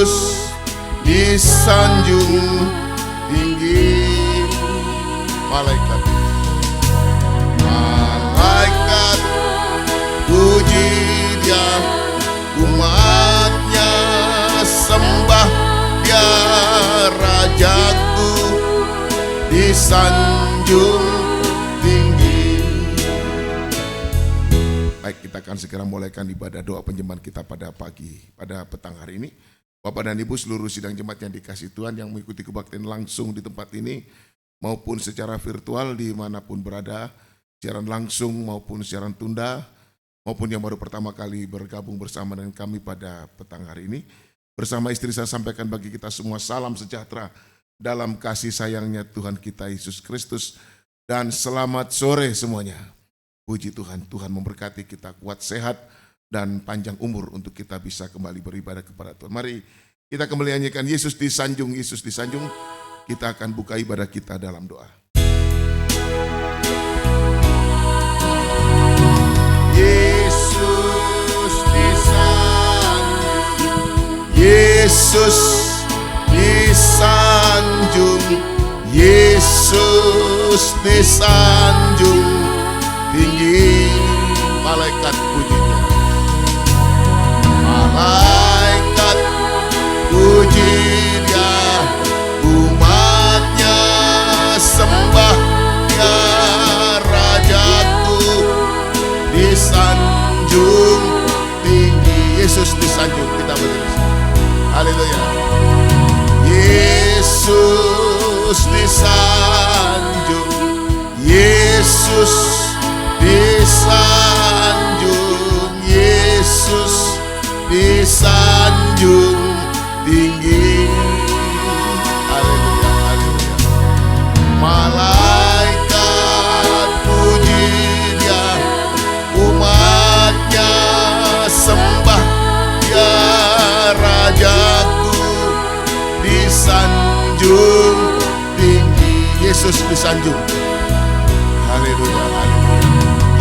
Yesus disanjung tinggi. Malaikat puji Dia, umatnya sembah Dia, Rajaku disanjung tinggi. Baik, kita akan segera mulaikan ibadah doa penyembahan kita pada petang hari ini. Bapak dan Ibu seluruh sidang jemaat yang dikasihi Tuhan yang mengikuti kebaktian langsung di tempat ini maupun secara virtual dimanapun berada, siaran langsung maupun siaran tunda, maupun yang baru pertama kali bergabung bersama dengan kami pada petang hari ini. Bersama istri saya sampaikan bagi kita semua salam sejahtera dalam kasih sayangnya Tuhan kita Yesus Kristus. Dan selamat sore semuanya. Puji Tuhan, Tuhan memberkati kita kuat, sehat, dan panjang umur untuk kita bisa kembali beribadah kepada Tuhan. Mari kita kembali nyanyikan Yesus disanjung, Yesus disanjung. Kita akan buka ibadah kita dalam doa. Yesus disanjung, Yesus disanjung, Yesus disanjung tinggi. Malaikat puji Dia, malaikat puji Dia, umatnya sembah Dia, Rajaku disanjung tinggi. Yesus disanjung, kita berdiri. Haleluya. Yesus disanjung, Yesus disanjung, Yesus disanjung tinggi. Haleluya, haleluya. Malaikat puji Dia, umatnya sembah Dia, Rajaku disanjung tinggi. Yesus disanjung. Haleluya, haleluya.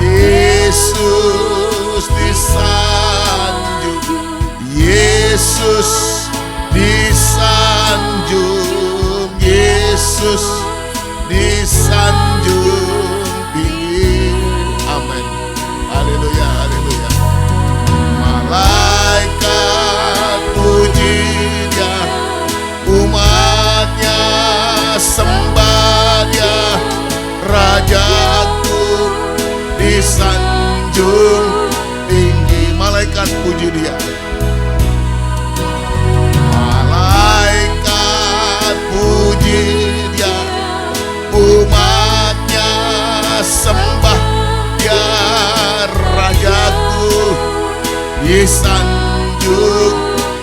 Yesus disanjung, Yesus disanjung, Yesus disanjung tinggi. Amin. Haleluya, haleluya. Malaikat puji Dia, umatnya sembah Dia, Rajaku disanjung tinggi. Malaikat puji Dia, malaikat puji Dia, umatnya sembah Dia, Rajaku disanjung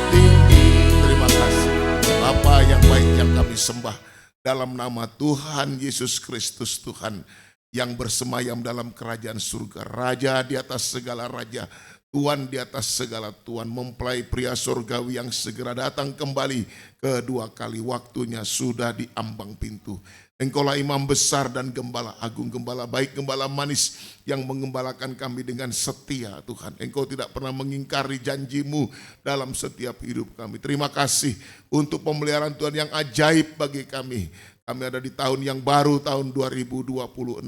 tinggi. Terima kasih Bapa yang baik yang kami sembah dalam nama Tuhan Yesus Kristus, Tuhan yang bersemayam dalam kerajaan surga, Raja di atas segala raja, Tuhan di atas segala Tuhan, mempelai pria surgawi yang segera datang kembali kedua kali, waktunya sudah di ambang pintu. Engkaulah imam besar dan gembala agung, gembala baik, gembala manis yang mengembalakan kami dengan setia Tuhan. Engkau tidak pernah mengingkari janji-Mu dalam setiap hidup kami. Terima kasih untuk pemeliharaan Tuhan yang ajaib bagi kami. Kami ada di tahun yang baru, tahun 2026,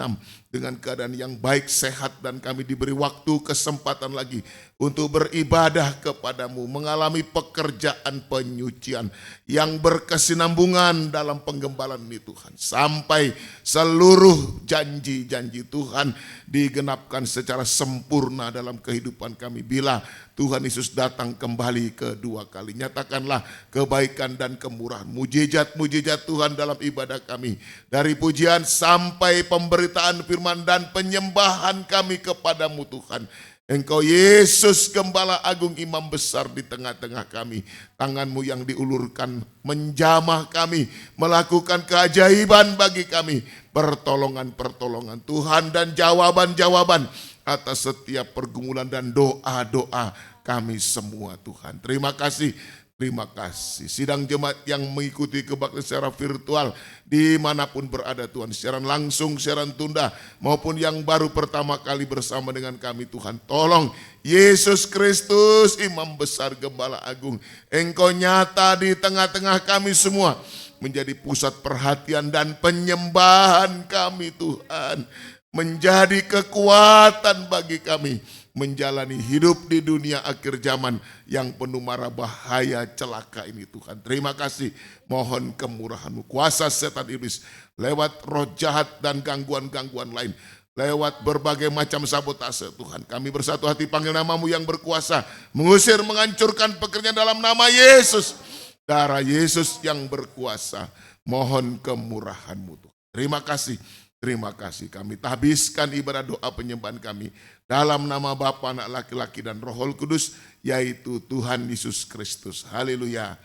dengan keadaan yang baik, sehat, dan kami diberi waktu, kesempatan lagi untuk beribadah kepadamu, mengalami pekerjaan penyucian yang berkesinambungan dalam penggembalaan ini Tuhan. Sampai seluruh janji-janji Tuhan digenapkan secara sempurna dalam kehidupan kami. Bila Tuhan Yesus datang kembali kedua kali, nyatakanlah kebaikan dan kemurahan, mujizat-mujizat Tuhan dalam ibadah kami. Dari pujian sampai pemberitaan firman dan penyembahan kami kepadamu Tuhan. Engkau Yesus Gembala Agung Imam Besar di tengah-tengah kami. Tangan-Mu yang diulurkan menjamah kami, melakukan keajaiban bagi kami. Pertolongan-pertolongan Tuhan dan jawaban-jawaban atas setiap pergumulan dan doa-doa kami semua Tuhan. Terima kasih Terima kasih. Sidang jemaat yang mengikuti kebaktian secara virtual dimanapun berada Tuhan. Siaran langsung, siaran tunda maupun yang baru pertama kali bersama dengan kami Tuhan. Tolong Yesus Kristus Imam Besar Gembala Agung. Engkau nyata di tengah-tengah kami semua. Menjadi pusat perhatian dan penyembahan kami Tuhan. Menjadi kekuatan bagi kami. Menjalani hidup di dunia akhir zaman yang penuh mara bahaya celaka ini Tuhan. Terima kasih, mohon kemurahan-Mu. Kuasa setan iblis lewat roh jahat dan gangguan-gangguan lain. Lewat berbagai macam sabotase Tuhan. Kami bersatu hati panggil nama-Mu yang berkuasa. Mengusir, menghancurkan pekerjaan dalam nama Yesus. Darah Yesus yang berkuasa. Mohon kemurahan-Mu Tuhan. Terima kasih. Terima kasih, kami habiskan ibadah doa penyembahan kami dalam nama Bapa, Anak, Laki-laki dan Roh Kudus, yaitu Tuhan Yesus Kristus. Haleluya.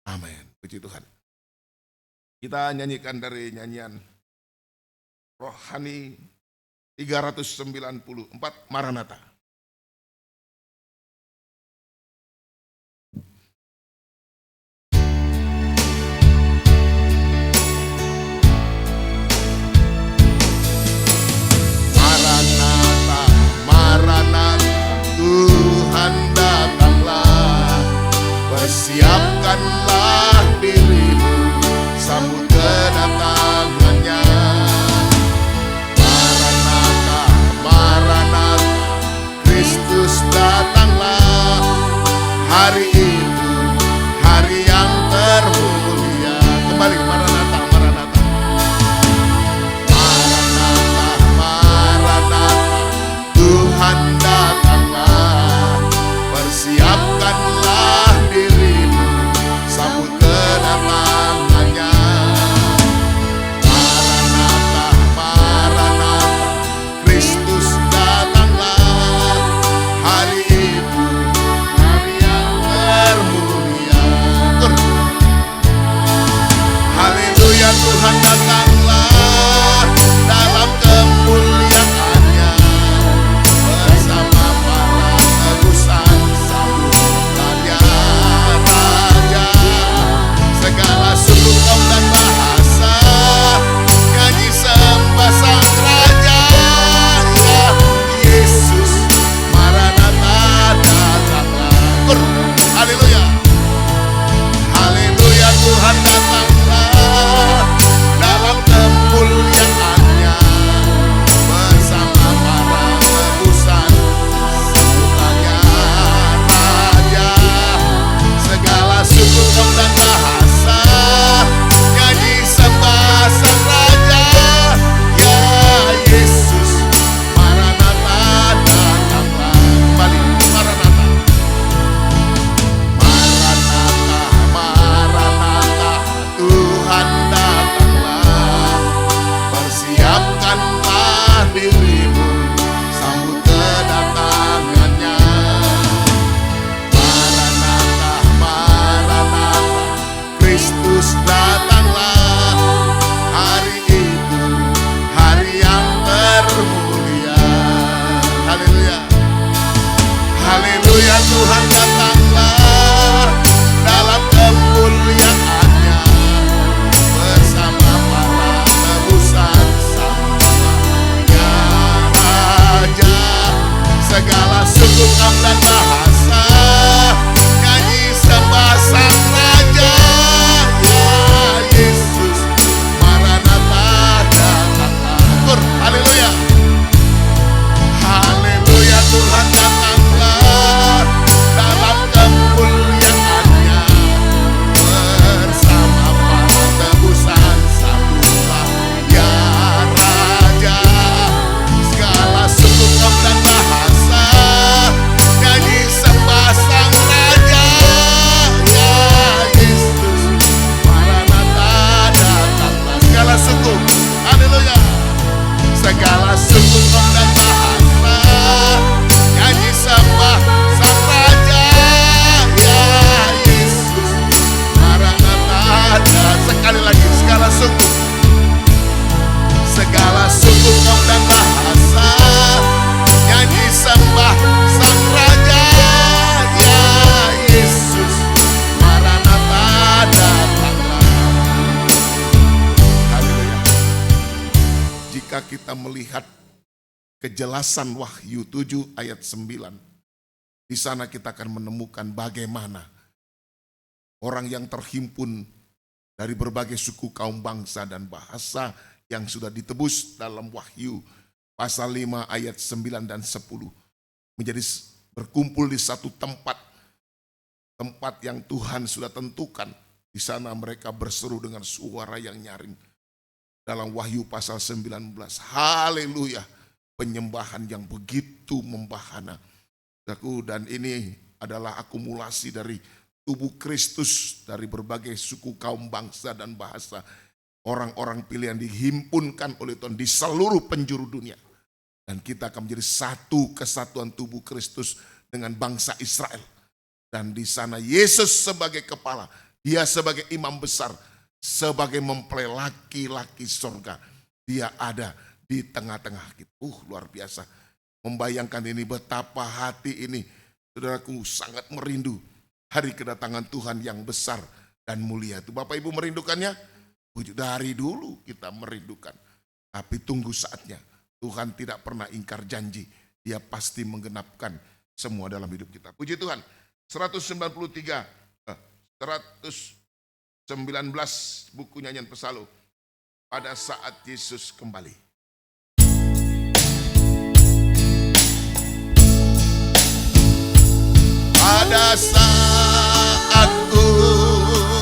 Amin. Puji Tuhan. Kita nyanyikan dari nyanyian rohani 394 Maranatha. Tuhan datanglah, persiapkanlah dirimu, sambut kedatangannya. Maranatha, Maranatha, kejelasan Wahyu 7 ayat 9. Di sana kita akan menemukan bagaimana orang yang terhimpun dari berbagai suku, kaum, bangsa, dan bahasa yang sudah ditebus dalam Wahyu pasal 5 ayat 9 dan 10 menjadi berkumpul di satu tempat yang Tuhan sudah tentukan. Di sana mereka berseru dengan suara yang nyaring. Dalam Wahyu pasal 19, haleluya, penyembahan yang begitu membahana. Dan ini adalah akumulasi dari tubuh Kristus, dari berbagai suku, kaum, bangsa, dan bahasa. Orang-orang pilihan dihimpunkan oleh Tuhan di seluruh penjuru dunia. Dan kita akan menjadi satu kesatuan tubuh Kristus dengan bangsa Israel. Dan di sana Yesus sebagai kepala, dia sebagai imam besar, sebagai mempelai laki-laki surga. Dia ada di tengah-tengah kita. Luar biasa. Membayangkan ini, betapa hati ini, saudaraku, sangat merindu hari kedatangan Tuhan yang besar dan mulia itu. Bapak Ibu merindukannya? Dari dulu kita merindukan. Tapi tunggu saatnya. Tuhan tidak pernah ingkar janji. Dia pasti menggenapkan semua dalam hidup kita. Puji Tuhan. 119 buku nyanyian pesalu. Pada saat Yesus kembali. Pada saat ku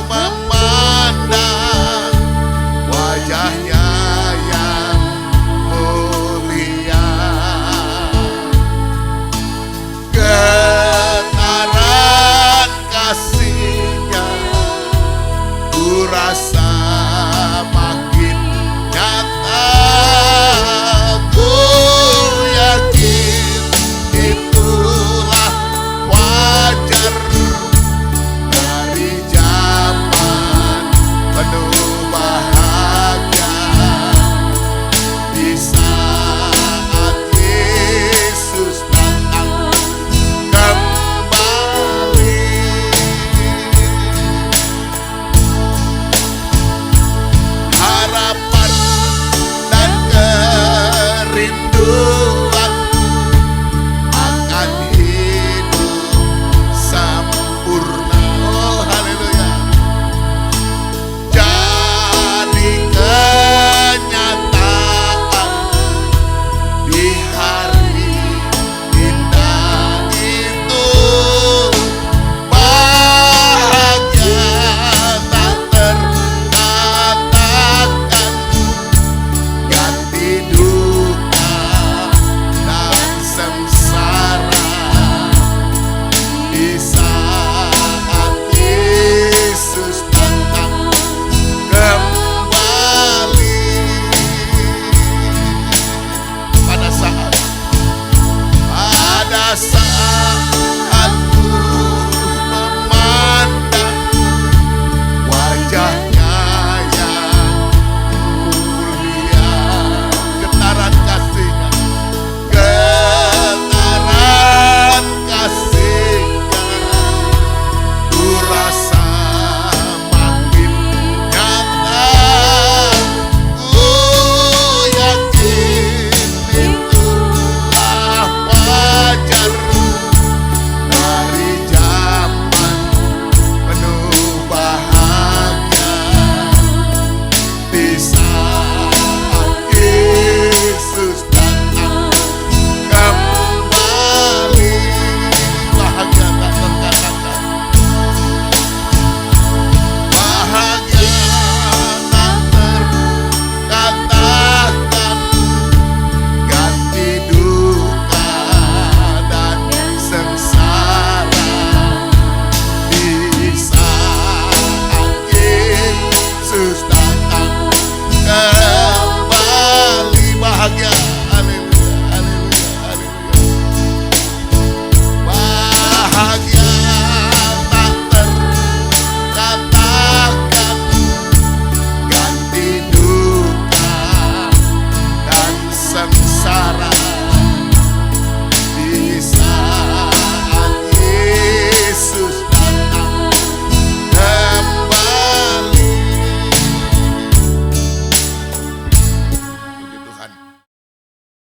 memandang wajahnya yang mulia, getaran kasih-Nya ku rasa makin nyata. Ku yakin itulah wajar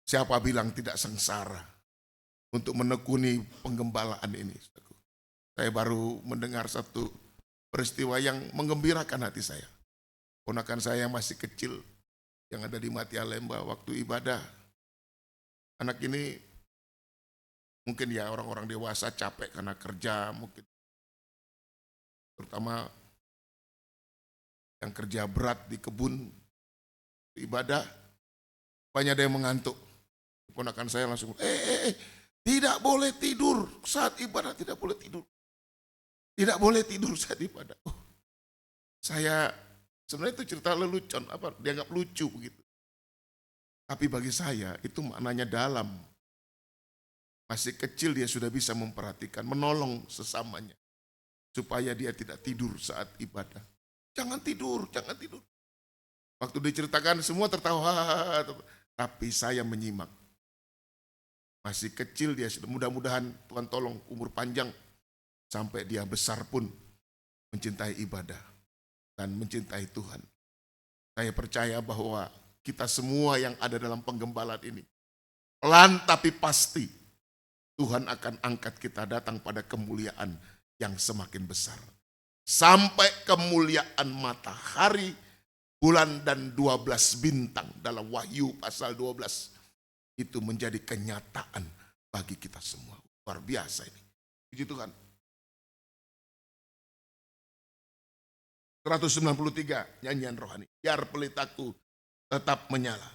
Siapa bilang tidak sengsara untuk menekuni penggembalaan ini? Saya baru mendengar satu peristiwa yang menggembirakan hati saya. Ponakan saya yang masih kecil, yang ada di Matia Lemba waktu ibadah. Anak ini mungkin ya orang-orang dewasa capek karena kerja mungkin. Terutama yang kerja berat di kebun, ibadah, banyak ada yang mengantuk. Ponakan saya langsung, tidak boleh tidur saat ibadah, tidak boleh tidur. Tidak boleh tidur saat ibadah. Saya sebenarnya itu cerita lelucon, dianggap lucu begitu. Tapi bagi saya itu maknanya dalam. Masih kecil dia sudah bisa memperhatikan, menolong sesamanya. Supaya dia tidak tidur saat ibadah. Jangan tidur, jangan tidur. Waktu diceritakan semua tertawa. Tapi saya menyimak. Masih kecil dia, mudah-mudahan Tuhan tolong umur panjang. Sampai dia besar pun mencintai ibadah. Dan mencintai Tuhan. Saya percaya bahwa kita semua yang ada dalam penggembalaan ini, pelan tapi pasti Tuhan akan angkat kita datang pada kemuliaan yang semakin besar. Sampai kemuliaan matahari, bulan dan 12 bintang dalam Wahyu pasal 12. Itu menjadi kenyataan bagi kita semua. Luar biasa ini. Puji Tuhan. 193 nyanyian rohani. Biar pelitaku tetap menyala.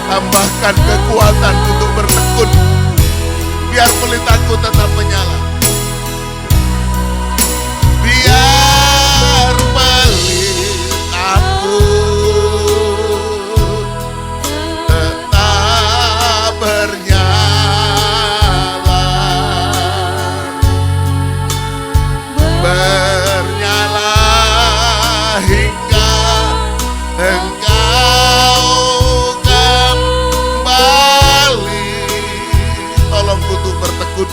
Tambahkan kekuatan untuk bertekun. Biar pelitaku tetap menyala. Biar pelitaku tetap bernyala. Bernyala hingga engkau kembali. Tolong untuk bertekun.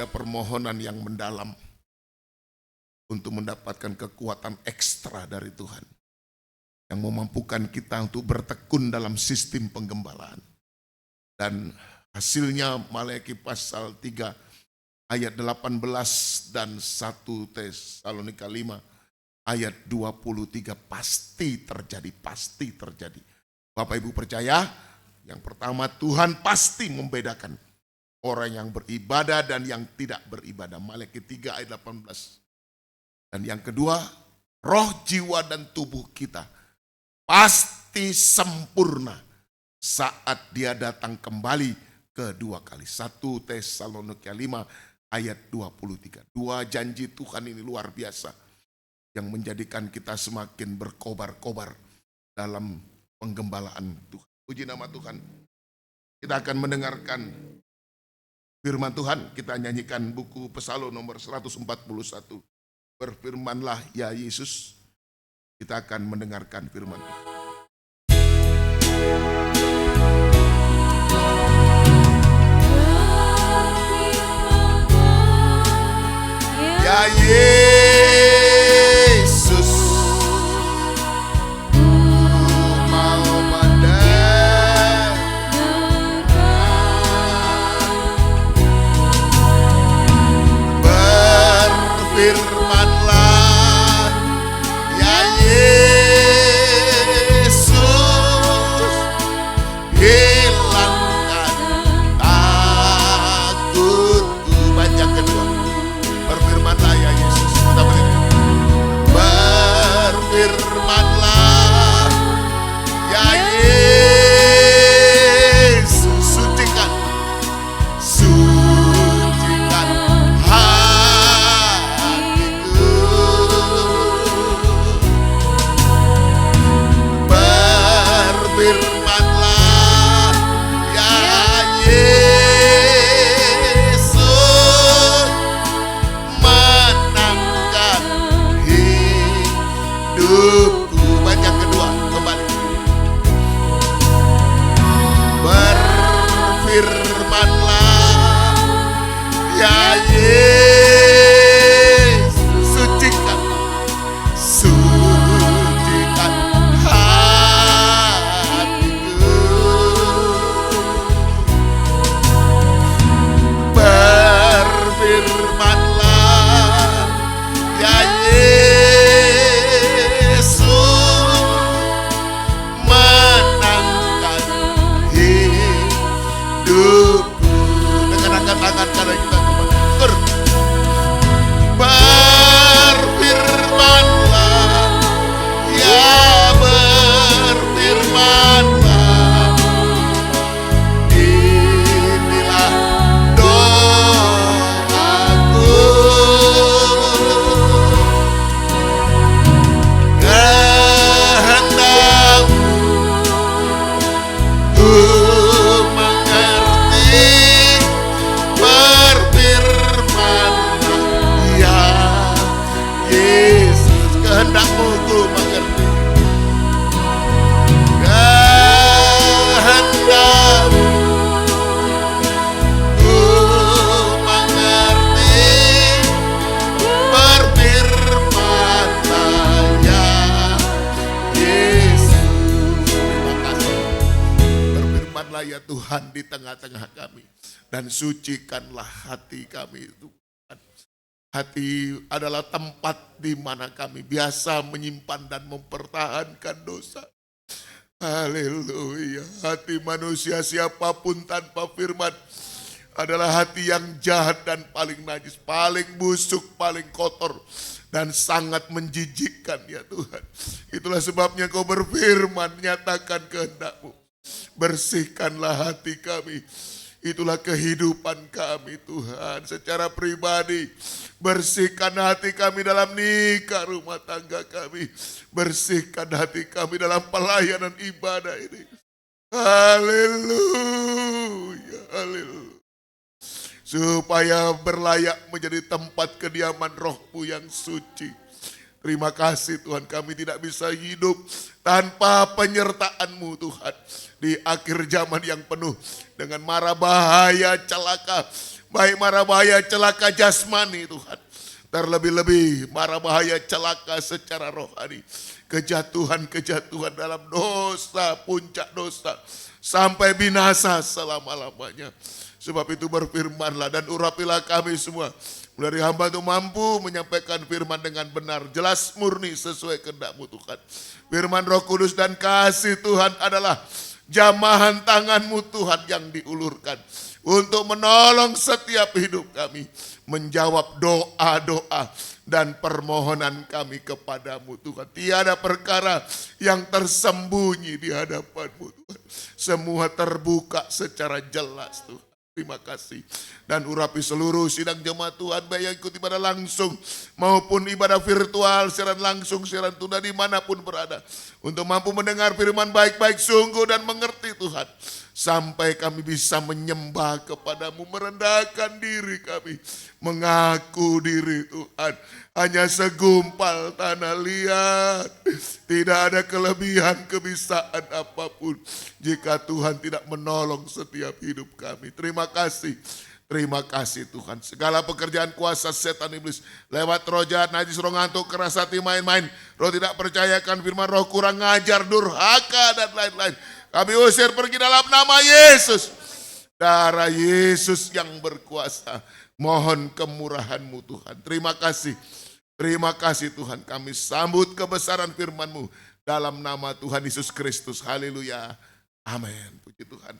ada permohonan yang mendalam untuk mendapatkan kekuatan ekstra dari Tuhan yang memampukan kita untuk bertekun dalam sistem penggembalaan. Dan hasilnya Maleakhi pasal 3 ayat 18 dan 1 Tesalonika 5 ayat 23 pasti terjadi. Bapak Ibu percaya? Yang pertama, Tuhan pasti membedakan orang yang beribadah dan yang tidak beribadah. Maleakhi 3 ayat 18. Dan yang kedua, roh, jiwa, dan tubuh kita pasti sempurna saat Dia datang kembali kedua kali. 1 Tesalonika 5 ayat 23. Dua janji Tuhan ini luar biasa yang menjadikan kita semakin berkobar-kobar dalam penggembalaan Tuhan. Puji nama Tuhan. Kita akan mendengarkan firman Tuhan. Kita nyanyikan buku Psalm nomor 141. Berfirmanlah ya Yesus. Kita akan mendengarkan firman Tuhan. Ya Yesus, ku mau mendengar. Berfirmanlah ya Yesus, hilangkan takutku. Baca kedua. Berfirmanlah ya Yesus. Berfirmanlah ya Yesus, sucikan hatiku. Berfirmanlah ya Yesus, menangkan hidupku. Baca kedua kembali. Berfirmanlah ya Yesus, sucikan hatiku. Berfirmanlah ya Yesus, menangkan hidupku. Dengan angkat tangan kanan kita kembali. Berfirmanlah ya, berfirmanlah. Inilah doaku. Kehendakmu ku mengerti. Berfirmanlah ya Yesus, kehendakmu ku mengerti. Kehendakmu ku mengerti. Berfirmanlah ya Yesus. Terima kasih. Berfirmanlah ya Tuhan di tengah-tengah kami, dan sucikanlah hati kami itu. Hati adalah tempat di mana kami biasa menyimpan dan mempertahankan dosa. Haleluya. Hati manusia siapapun tanpa firman adalah hati yang jahat dan paling najis, paling busuk, paling kotor, dan sangat menjijikkan ya Tuhan. Itulah sebabnya Kau berfirman, nyatakan kehendak-Mu. Bersihkanlah hati kami. Itulah kehidupan kami Tuhan. Secara pribadi, bersihkan hati kami dalam nikah rumah tangga kami. Bersihkan hati kami dalam pelayanan ibadah ini. Haleluya, haleluya. Supaya berlayak menjadi tempat kediaman Roh-Mu yang suci. Terima kasih Tuhan, kami tidak bisa hidup tanpa penyertaan-Mu Tuhan. Di akhir zaman yang penuh dengan mara bahaya, celaka, Baik mara bahaya celaka jasmani Tuhan. Terlebih-lebih mara bahaya celaka secara rohani. Kejatuhan-kejatuhan dalam dosa, puncak dosa. Sampai binasa selama-lamanya. Sebab itu berfirmanlah dan urapilah kami semua. Dari hamba itu mampu menyampaikan firman dengan benar. Jelas murni sesuai kehendak-Mu Tuhan. Firman Roh Kudus dan kasih Tuhan adalah jamahan tangan-Mu Tuhan yang diulurkan. Untuk menolong setiap hidup kami. Menjawab doa-doa dan permohonan kami kepadamu Tuhan. Tiada perkara yang tersembunyi di hadapan-Mu Tuhan. Semua terbuka secara jelas Tuhan. Terima kasih. Dan urapi seluruh sidang jemaat Tuhan baik yang ikut ibadah langsung maupun ibadah virtual, siaran langsung, siaran tunda dimanapun berada. Untuk mampu mendengar firman baik-baik sungguh dan mengerti Tuhan. Sampai kami bisa menyembah kepadamu, merendahkan diri kami. Mengaku diri Tuhan. Hanya segumpal tanah liat. Tidak ada kelebihan kebisaan apapun. Jika Tuhan tidak menolong setiap hidup kami. Terima kasih. Terima kasih Tuhan. Segala pekerjaan kuasa setan iblis. Lewat roh jahat, najis, roh ngantuk, keras hati, main-main. Roh tidak percayakan firman, roh kurang ngajar, durhaka dan lain-lain. Kami usir pergi dalam nama Yesus. Darah Yesus yang berkuasa. Mohon kemurahan-Mu Tuhan. Terima kasih. Terima kasih Tuhan. Kami sambut kebesaran firman-Mu. Dalam nama Tuhan Yesus Kristus. Haleluya. Amin. Puji Tuhan.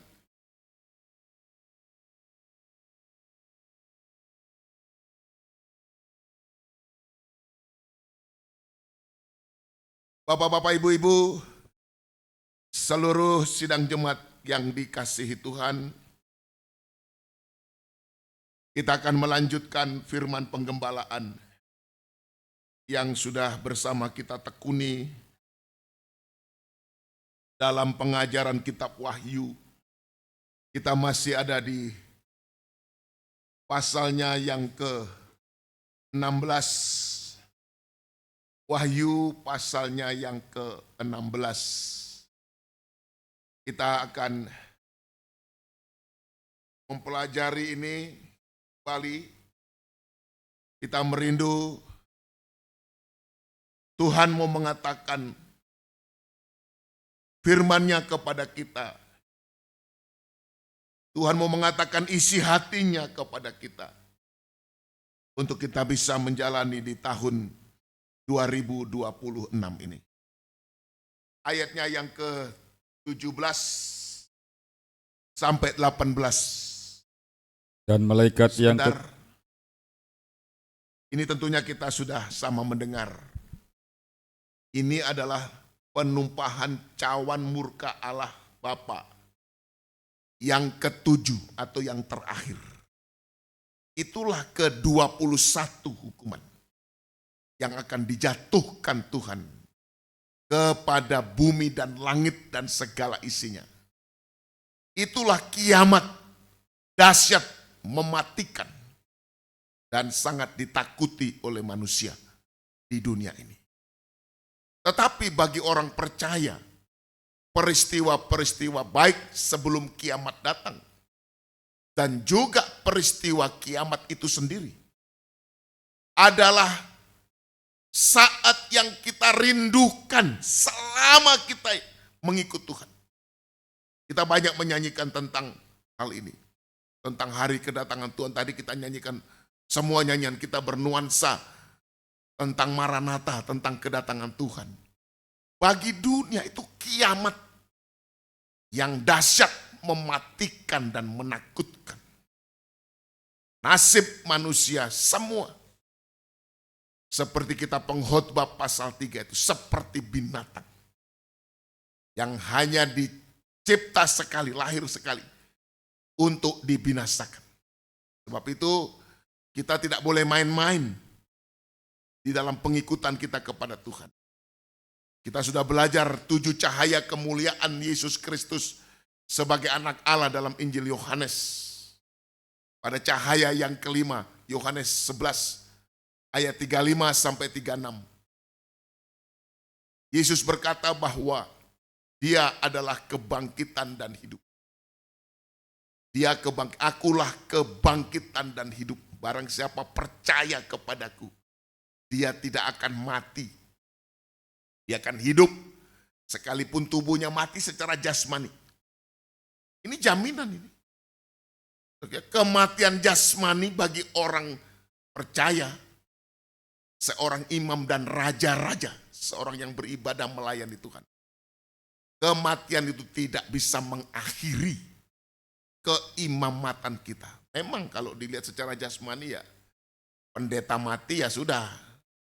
Bapak-bapak, ibu-ibu, seluruh sidang jemaat yang dikasihi Tuhan, kita akan melanjutkan firman penggembalaan yang sudah bersama kita tekuni dalam pengajaran kitab Wahyu. Kita masih ada di pasalnya yang ke-16. Wahyu pasalnya yang ke-16. Kita akan mempelajari ini kembali. Kita merindu Tuhan mau mengatakan firman-Nya kepada kita. Tuhan mau mengatakan isi hatinya kepada kita. Untuk kita bisa menjalani di tahun 2026 ini. Ayatnya yang ke-17 sampai 18. Dan malaikat yang ini tentunya kita sudah sama mendengar. Ini adalah penumpahan cawan murka Allah Bapa yang ke-7 atau yang terakhir. Itulah ke-21 hukuman yang akan dijatuhkan Tuhan kepada bumi dan langit dan segala isinya. Itulah kiamat dahsyat, mematikan, dan sangat ditakuti oleh manusia di dunia ini. Tetapi bagi orang percaya, peristiwa-peristiwa baik sebelum kiamat datang, dan juga peristiwa kiamat itu sendiri, adalah saat yang kita rindukan selama kita mengikut Tuhan. Kita banyak menyanyikan tentang hal ini. Tentang hari kedatangan Tuhan. Tadi kita nyanyikan semua nyanyian kita bernuansa tentang Maranatha, tentang kedatangan Tuhan. Bagi dunia itu kiamat yang dahsyat, mematikan dan menakutkan. Nasib manusia semua. Seperti kita pengkhotbah pasal 3 itu seperti binatang yang hanya dicipta sekali, lahir sekali untuk dibinasakan. Sebab itu kita tidak boleh main-main di dalam pengikutan kita kepada Tuhan. Kita sudah belajar 7 cahaya kemuliaan Yesus Kristus sebagai anak Allah dalam Injil Yohanes. Pada cahaya yang kelima, Yohanes 11 ayat 35 sampai 36. Yesus berkata bahwa Dia adalah kebangkitan dan hidup. Akulah kebangkitan dan hidup. Barang siapa percaya kepadaku, dia tidak akan mati. Dia akan hidup sekalipun tubuhnya mati secara jasmani. Ini jaminan ini. Kematian jasmani bagi orang percaya, seorang imam dan raja-raja, seorang yang beribadah melayani Tuhan. Kematian itu tidak bisa mengakhiri keimamatan kita. Memang kalau dilihat secara jasmani ya, pendeta mati ya sudah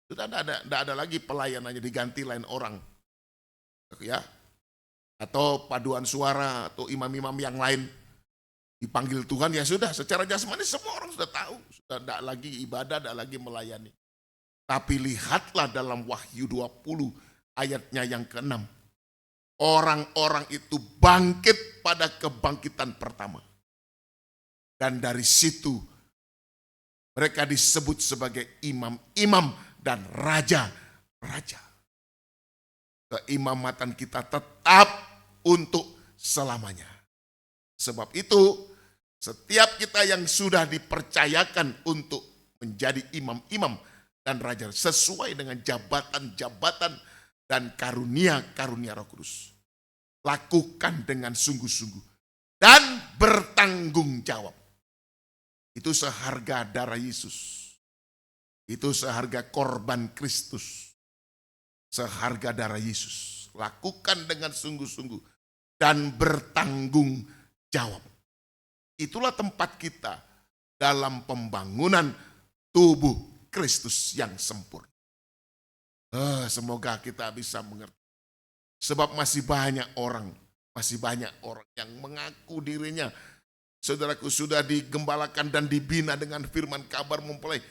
tidak ada lagi pelayanannya, diganti lain orang. Ya. Atau paduan suara atau imam-imam yang lain dipanggil Tuhan ya sudah, secara jasmani semua orang sudah tahu, sudah tidak lagi ibadah, tidak lagi melayani. Tapi lihatlah dalam Wahyu 20 ayatnya yang ke-6. Orang-orang itu bangkit pada kebangkitan pertama. Dan dari situ mereka disebut sebagai imam-imam dan raja-raja. Keimamatan kita tetap untuk selamanya. Sebab itu setiap kita yang sudah dipercayakan untuk menjadi imam-imam dan raja sesuai dengan jabatan-jabatan dan karunia-karunia Roh Kudus. Lakukan dengan sungguh-sungguh dan bertanggung jawab. Itu seharga darah Yesus. Itu seharga korban Kristus. Seharga darah Yesus. Lakukan dengan sungguh-sungguh dan bertanggung jawab. Itulah tempat kita dalam pembangunan tubuh Kristus yang sempurna. Semoga kita bisa mengerti. Sebab masih banyak orang yang mengaku dirinya, saudaraku, sudah digembalakan dan dibina dengan firman kabar mempelai,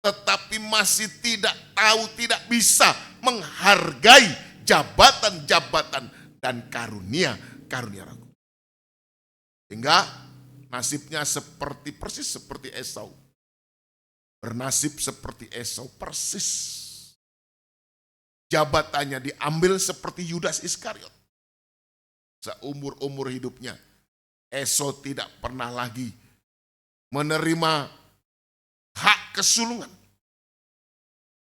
tetapi masih tidak tahu, tidak bisa menghargai jabatan-jabatan dan karunia-karunia Roh. Sehingga nasibnya persis seperti Esau. Bernasib seperti Esau persis. Jabatannya diambil seperti Yudas Iskariot. Seumur-umur hidupnya, Esau tidak pernah lagi menerima hak kesulungan.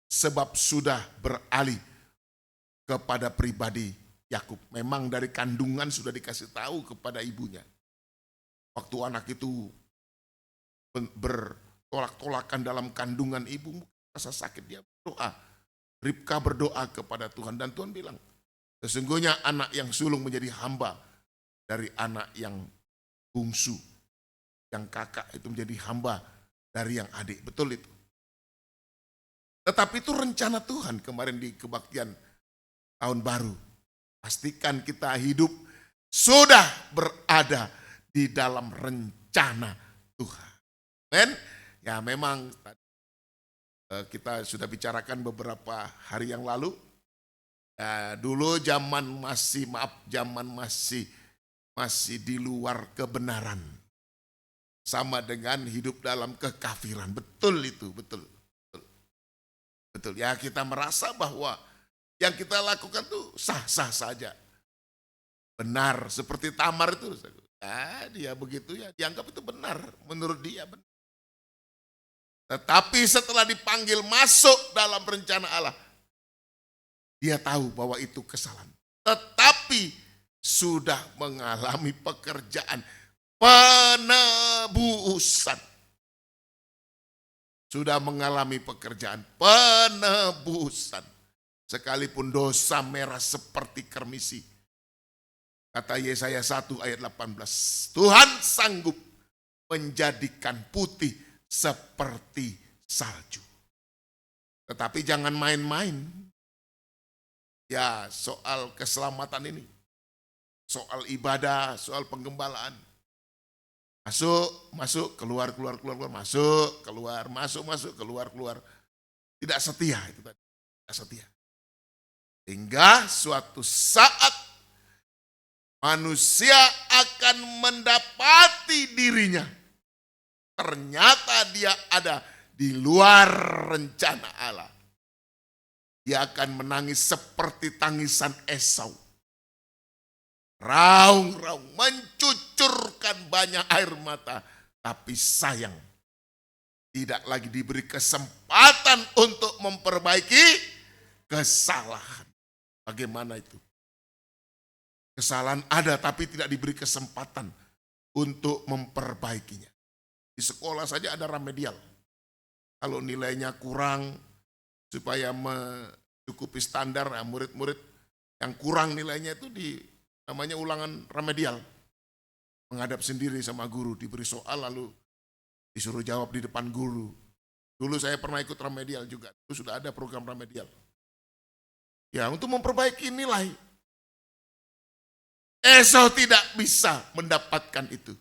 Sebab sudah beralih kepada pribadi Yakub. Memang dari kandungan sudah dikasih tahu kepada ibunya. Waktu anak itu bertolak-tolakan dalam kandungan ibu, rasa sakit, dia berdoa. Ribka berdoa kepada Tuhan dan Tuhan bilang, sesungguhnya anak yang sulung menjadi hamba dari anak yang bungsu. Yang kakak itu menjadi hamba dari yang adik. Betul itu. Tetapi itu rencana Tuhan kemarin di kebaktian tahun baru. Pastikan kita hidup sudah berada di dalam rencana Tuhan. Men, ya memang kita sudah bicarakan beberapa hari yang lalu. Dulu zaman masih di luar kebenaran. Sama dengan hidup dalam kekafiran. Betul itu, betul. Ya, kita merasa bahwa yang kita lakukan tuh sah-sah saja. Benar, seperti Tamar itu. Dia begitu ya, dianggap itu benar. Menurut dia benar. Tetapi setelah dipanggil masuk dalam rencana Allah, dia tahu bahwa itu kesalahan. Tetapi sudah mengalami pekerjaan penebusan. Sudah mengalami pekerjaan penebusan. Sekalipun dosa merah seperti kermisi. Kata Yesaya 1 ayat 18. Tuhan sanggup menjadikan putih seperti salju. Tetapi jangan main-main. Ya, soal keselamatan ini. Soal ibadah, soal penggembalaan. Masuk, keluar, masuk, keluar. Tidak setia itu tadi. Tidak setia. Hingga suatu saat manusia akan mendapati dirinya. Ternyata dia ada di luar rencana Allah. Dia akan menangis seperti tangisan Esau. raung-raung, mencucurkan banyak air mata, tapi sayang tidak lagi diberi kesempatan untuk memperbaiki kesalahan. Bagaimana itu? Kesalahan ada tapi tidak diberi kesempatan untuk memperbaikinya. Di sekolah saja ada remedial. Kalau nilainya kurang, supaya mencukupi standar, nah murid-murid yang kurang nilainya itu namanya ulangan remedial. Menghadap sendiri sama guru, diberi soal lalu disuruh jawab di depan guru. Dulu saya pernah ikut remedial juga, itu sudah ada program remedial. Ya, untuk memperbaiki nilai. Esau tidak bisa mendapatkan itu.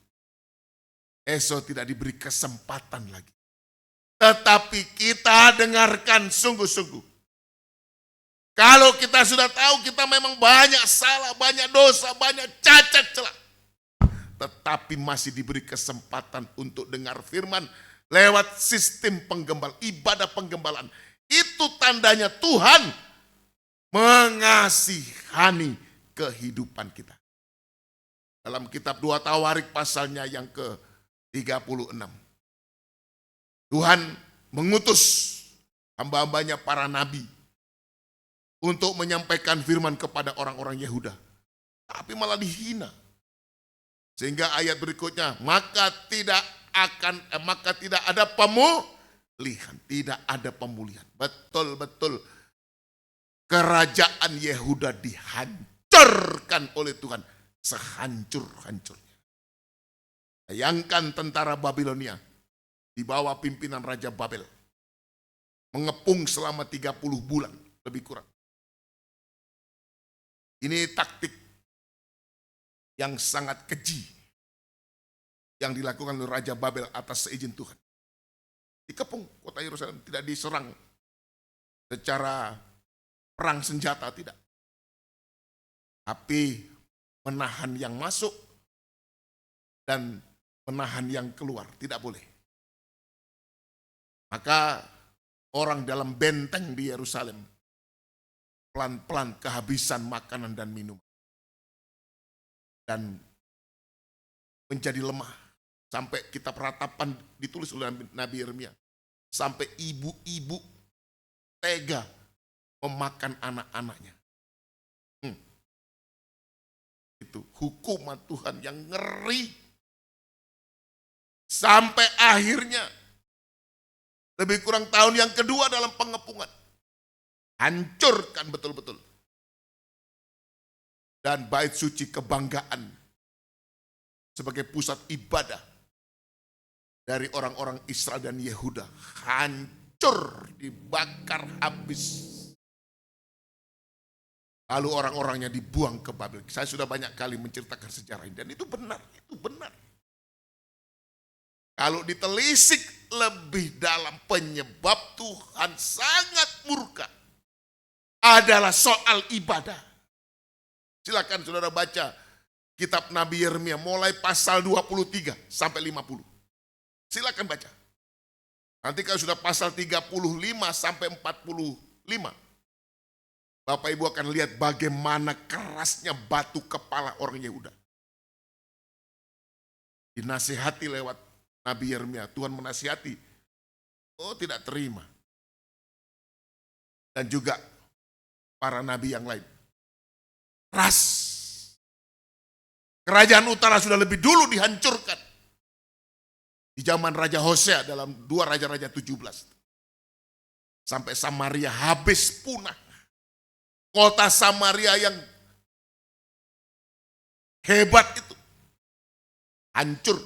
Esau tidak diberi kesempatan lagi. Tetapi kita dengarkan sungguh-sungguh. Kalau kita sudah tahu kita memang banyak salah, banyak dosa, banyak cacat celah. Tetapi masih diberi kesempatan untuk dengar firman lewat sistem penggembal, ibadah penggembalaan. Itu tandanya Tuhan mengasihani kehidupan kita. Dalam kitab 2 Tawarik pasalnya yang ke-36. Tuhan mengutus hamba-hambanya para nabi untuk menyampaikan firman kepada orang-orang Yehuda. Tapi malah dihina. Sehingga ayat berikutnya, maka tidak ada pemulihan. Tidak ada pemulihan. Betul-betul kerajaan Yehuda dihancurkan oleh Tuhan. Sehancur-hancurnya. Bayangkan tentara Babilonia di bawah pimpinan Raja Babel. Mengepung selama 30 bulan, lebih kurang. Ini taktik yang sangat keji yang dilakukan oleh Raja Babel atas seizin Tuhan. Dikepung kota Yerusalem, tidak diserang secara perang senjata, tidak. Tapi menahan yang masuk dan menahan yang keluar, tidak boleh. Maka orang dalam benteng di Yerusalem pelan-pelan kehabisan makanan dan minum. Dan menjadi lemah. Sampai kitab ratapan ditulis oleh Nabi Yeremia. Sampai ibu-ibu tega memakan anak-anaknya. Itu hukuman Tuhan yang ngeri. Sampai akhirnya lebih kurang tahun yang kedua dalam pengepungan. Hancurkan betul-betul. Dan bait suci kebanggaan sebagai pusat ibadah dari orang-orang Israel dan Yehuda hancur, dibakar habis. Lalu orang-orangnya dibuang ke Babel. Saya sudah banyak kali menceritakan sejarah ini dan itu benar, itu benar. Kalau ditelisik lebih dalam, penyebab Tuhan sangat murka adalah soal ibadah. Silakan saudara baca kitab Nabi Yeremia mulai pasal 23 sampai 50. Silakan baca. Nanti kalau sudah pasal 35 sampai 45, Bapak Ibu akan lihat bagaimana kerasnya batu kepala orang Yehuda. Dinasihati lewat Nabi Yeremia, Tuhan menasihati. Oh, tidak terima. Dan juga para nabi yang lain. Keras. Kerajaan utara sudah lebih dulu dihancurkan. Di zaman Raja Hosea dalam 2 Raja-Raja 17. Sampai Samaria habis punah. Kota Samaria yang hebat itu hancur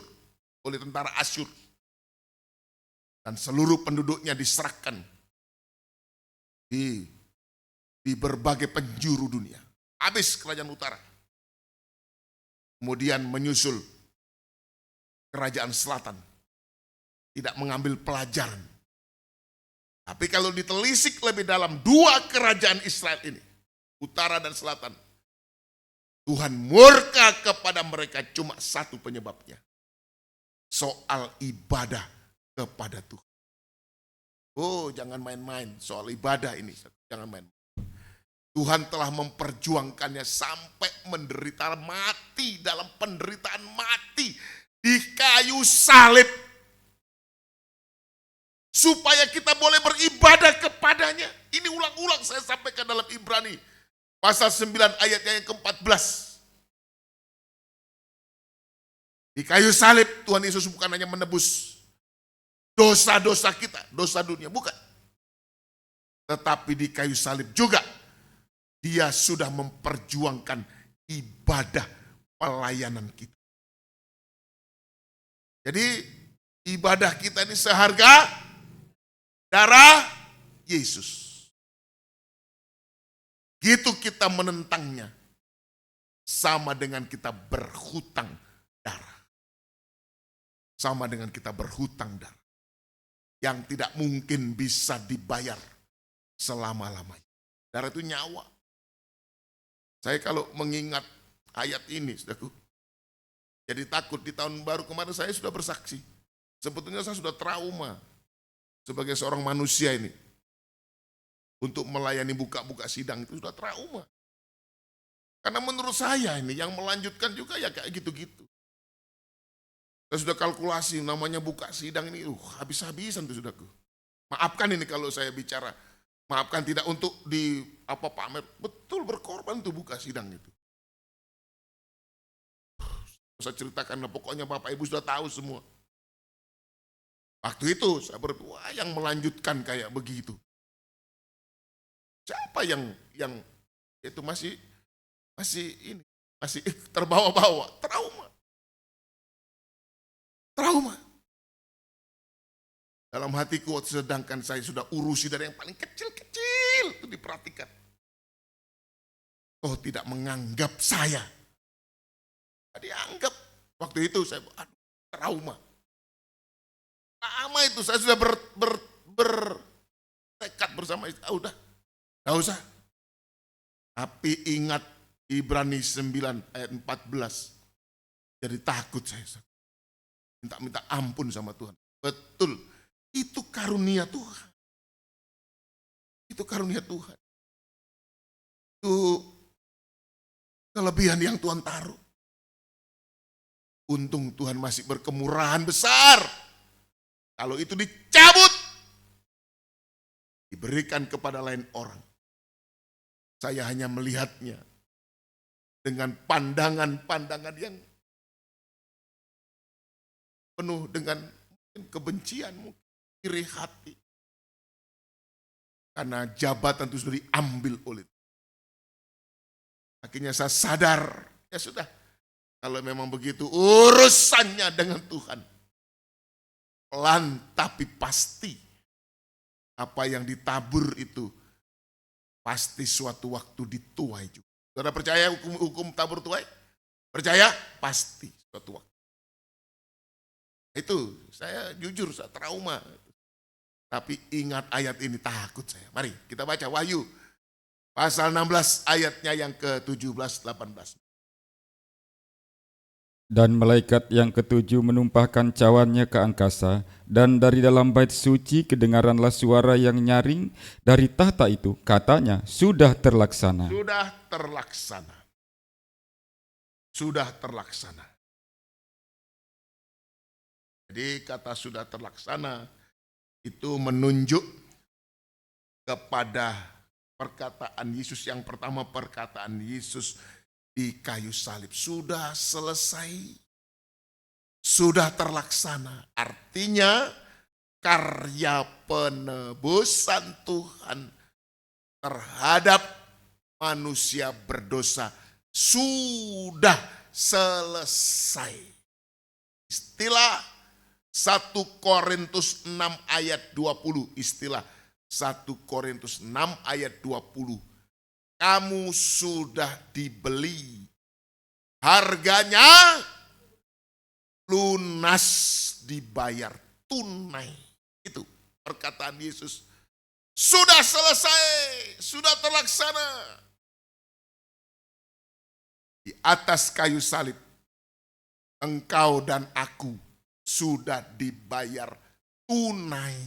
oleh tentara Asyur. Dan seluruh penduduknya diserahkan di berbagai penjuru dunia. Habis kerajaan utara. Kemudian menyusul kerajaan selatan. Tidak mengambil pelajaran. Tapi kalau ditelisik lebih dalam, 2 kerajaan Israel ini, utara dan selatan, Tuhan murka kepada mereka cuma satu penyebabnya. Soal ibadah kepada Tuhan. Oh, jangan main-main soal ibadah ini. Jangan main. Tuhan telah memperjuangkannya sampai menderita mati, dalam penderitaan mati di kayu salib. Supaya kita boleh beribadah kepadanya. Ini ulang-ulang saya sampaikan dalam Ibrani. Pasal 9 ayatnya yang ke-14. Di kayu salib Tuhan Yesus bukan hanya menebus dosa-dosa kita, dosa dunia, bukan. Tetapi di kayu salib juga Dia sudah memperjuangkan ibadah pelayanan kita. Jadi ibadah kita ini seharga darah Yesus. Gitu kita menentangnya. Sama dengan kita berhutang darah. Sama dengan kita berhutang darah. Yang tidak mungkin bisa dibayar selama-lamanya. Darah itu nyawa. Saya kalau mengingat ayat ini, saudaraku, jadi takut. Di tahun baru kemarin saya sudah bersaksi. Sebetulnya saya sudah trauma sebagai seorang manusia ini. Untuk melayani buka-buka sidang itu sudah trauma. Karena menurut saya ini yang melanjutkan juga ya kayak gitu-gitu. Saya sudah kalkulasi namanya buka sidang ini, habis-habisan tuh saudaraku. Maafkan ini kalau saya bicara. Maafkan tidak untuk pamer. Betul berkorban tuh buka sidang itu. Saya ceritakan, pokoknya Bapak Ibu sudah tahu semua. Waktu itu saya berdoa yang melanjutkan kayak begitu. Siapa yang itu masih terbawa-bawa, trauma. Dalam hatiku sedangkan saya sudah urusi dari yang paling kecil-kecil itu diperhatikan. Oh, tidak menganggap saya. Dianggap. Waktu itu saya trauma. Lama itu saya sudah bertekad bersama istri. Udah, gak usah. Tapi ingat Ibrani 9 ayat 14. Jadi takut saya. Minta ampun sama Tuhan. Betul. Itu karunia Tuhan. Itu karunia Tuhan. Itu kelebihan yang Tuhan taruh. Untung Tuhan masih berkemurahan besar. Kalau itu dicabut, diberikan kepada lain orang. Saya hanya melihatnya dengan pandangan-pandangan yang penuh dengan kebencian, iri hati. Karena jabatan itu sudah diambil oleh Tuhan. Akhirnya saya sadar, ya sudah. Kalau memang begitu urusannya dengan Tuhan. Pelan tapi pasti. Apa yang ditabur itu pasti suatu waktu dituai juga. Saudara percaya hukum tabur tuai? Percaya? Pasti suatu waktu. Itu saya jujur, saya trauma. Tapi ingat ayat ini, takut saya. Mari kita baca Wahyu. Pasal 16 ayatnya yang ke-17-18. Dan malaikat yang ketujuh menumpahkan cawannya ke angkasa, dan dari dalam bait suci kedengaranlah suara yang nyaring dari tahta itu, katanya, sudah terlaksana. Sudah terlaksana. Sudah terlaksana. Jadi kata sudah terlaksana itu menunjuk kepada perkataan Yesus yang pertama, perkataan Yesus di kayu salib. Sudah selesai. Sudah terlaksana. Artinya karya penebusan Tuhan terhadap manusia berdosa sudah selesai. Istilah 1 Korintus 6 ayat 20. Istilah 1 Korintus 6 ayat 20. Kamu sudah dibeli. Harganya lunas, dibayar tunai. Itu perkataan Yesus. Sudah selesai, sudah terlaksana. Di atas kayu salib, engkau dan aku sudah dibayar tunai.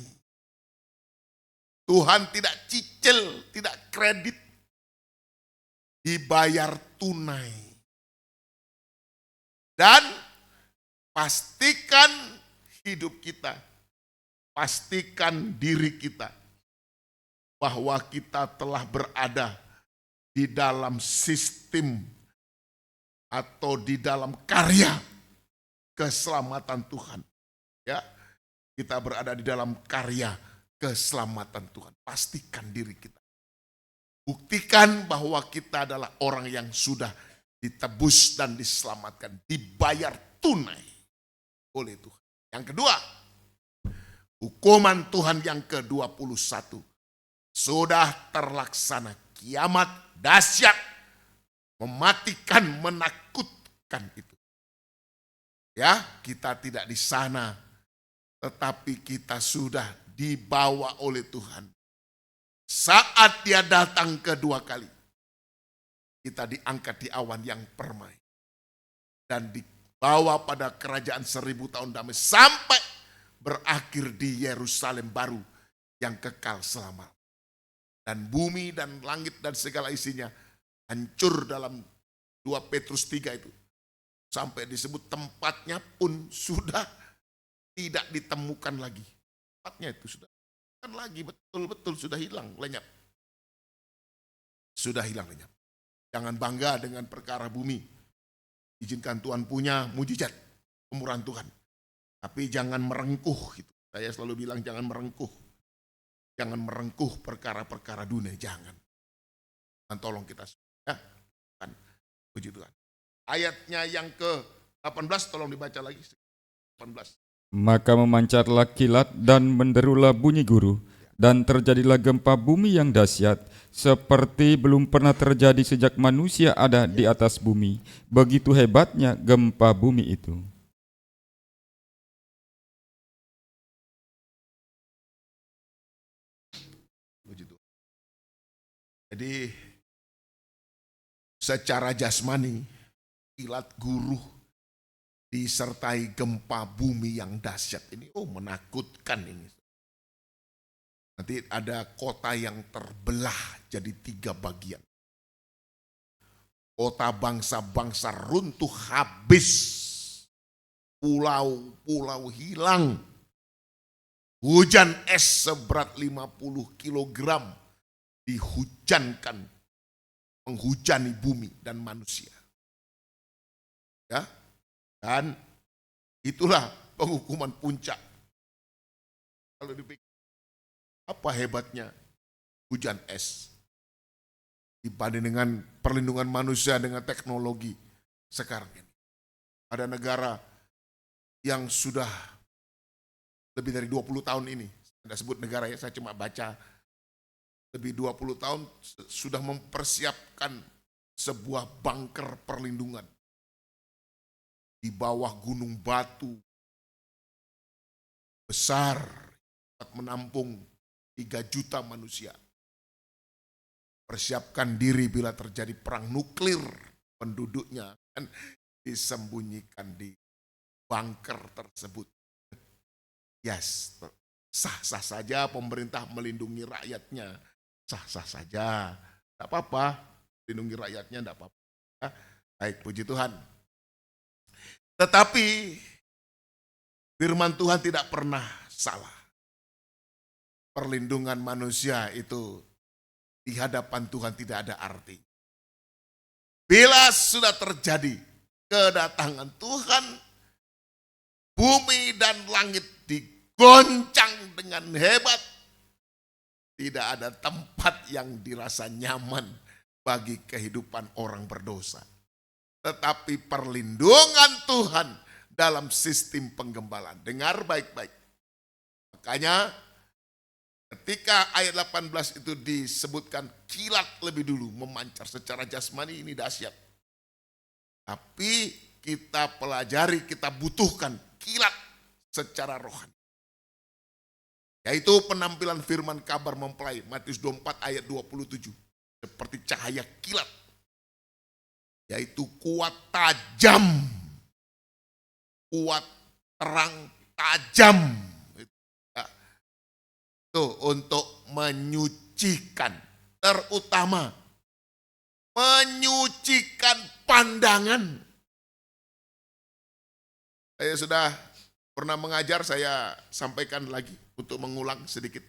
Tuhan tidak cicil, tidak kredit. dibayar tunai. Dan pastikan hidup kita, pastikan diri kita bahwa kita telah berada di dalam sistem atau di dalam karya keselamatan Tuhan. Ya, kita berada di dalam karya keselamatan Tuhan. Pastikan diri kita. Buktikan bahwa kita adalah orang yang sudah ditebus dan diselamatkan, dibayar tunai oleh Tuhan. Yang kedua, hukuman Tuhan yang ke-21 sudah terlaksana. Kiamat dahsyat, mematikan, menakutkan itu. Ya, kita tidak di sana, tetapi kita sudah dibawa oleh Tuhan. Saat Dia datang kedua kali, kita diangkat di awan yang permai dan dibawa pada kerajaan 1000 tahun damai sampai berakhir di Yerusalem baru yang kekal selama. Dan bumi dan langit dan segala isinya hancur dalam 2 Petrus 3 itu. Sampai disebut tempatnya pun sudah tidak ditemukan lagi. Tempatnya itu sudah kan lagi betul-betul sudah hilang lenyap. Sudah hilang lenyap. Jangan bangga dengan perkara bumi. Izinkan Tuhan punya mujizat, kemurahan Tuhan. Tapi jangan merengkuh gitu. Saya selalu bilang jangan merengkuh. Jangan merengkuh perkara-perkara dunia, jangan. Dan tolong kita ya. Kan, puji Tuhan. Ayatnya yang ke-18 tolong dibaca lagi. 18. Maka memancarlah kilat dan menderulah bunyi guru, dan terjadilah gempa bumi yang dahsyat, seperti belum pernah terjadi sejak manusia ada di atas bumi. Begitu hebatnya gempa bumi itu. Jadi secara jasmani, kilat guru disertai gempa bumi yang dahsyat ini, menakutkan ini. Nanti ada kota yang terbelah jadi 3 bagian. Kota bangsa-bangsa runtuh habis. Pulau-pulau hilang. Hujan es seberat 50 kilogram dihujankan, menghujani bumi dan manusia. Ya, dan itulah penghukuman puncak. Kalau dipikir, apa hebatnya hujan es dibanding dengan perlindungan manusia dengan teknologi sekarang ini. Ada negara yang sudah lebih dari 20 tahun ini, tidak sebut negara ya, saya cuma baca, lebih 20 tahun sudah mempersiapkan sebuah bunker perlindungan di bawah gunung batu besar dapat menampung 3 juta manusia. Persiapkan diri bila terjadi perang nuklir, penduduknya kan disembunyikan di bunker tersebut. Yes, sah-sah saja pemerintah melindungi rakyatnya. Sah-sah saja, tidak apa-apa, lindungi rakyatnya tidak apa-apa. Baik, puji Tuhan. Tetapi firman Tuhan tidak pernah salah. Perlindungan manusia itu di hadapan Tuhan tidak ada arti. Bila sudah terjadi kedatangan Tuhan, bumi dan langit digoncang dengan hebat. Tidak ada tempat yang dirasa nyaman bagi kehidupan orang berdosa. Tetapi perlindungan Tuhan dalam sistem penggembalaan. Dengar baik-baik. Makanya ketika ayat 18 itu disebutkan kilat lebih dulu memancar secara jasmani, ini dahsyat. Tapi kita pelajari, kita butuhkan kilat secara rohani. Yaitu penampilan firman kabar mempelai, Matius 24 ayat 27. Seperti cahaya kilat. Yaitu kuat tajam. Kuat terang tajam. Itu untuk menyucikan. Terutama menyucikan pandangan. Saya sudah pernah mengajar, saya sampaikan lagi untuk mengulang sedikit.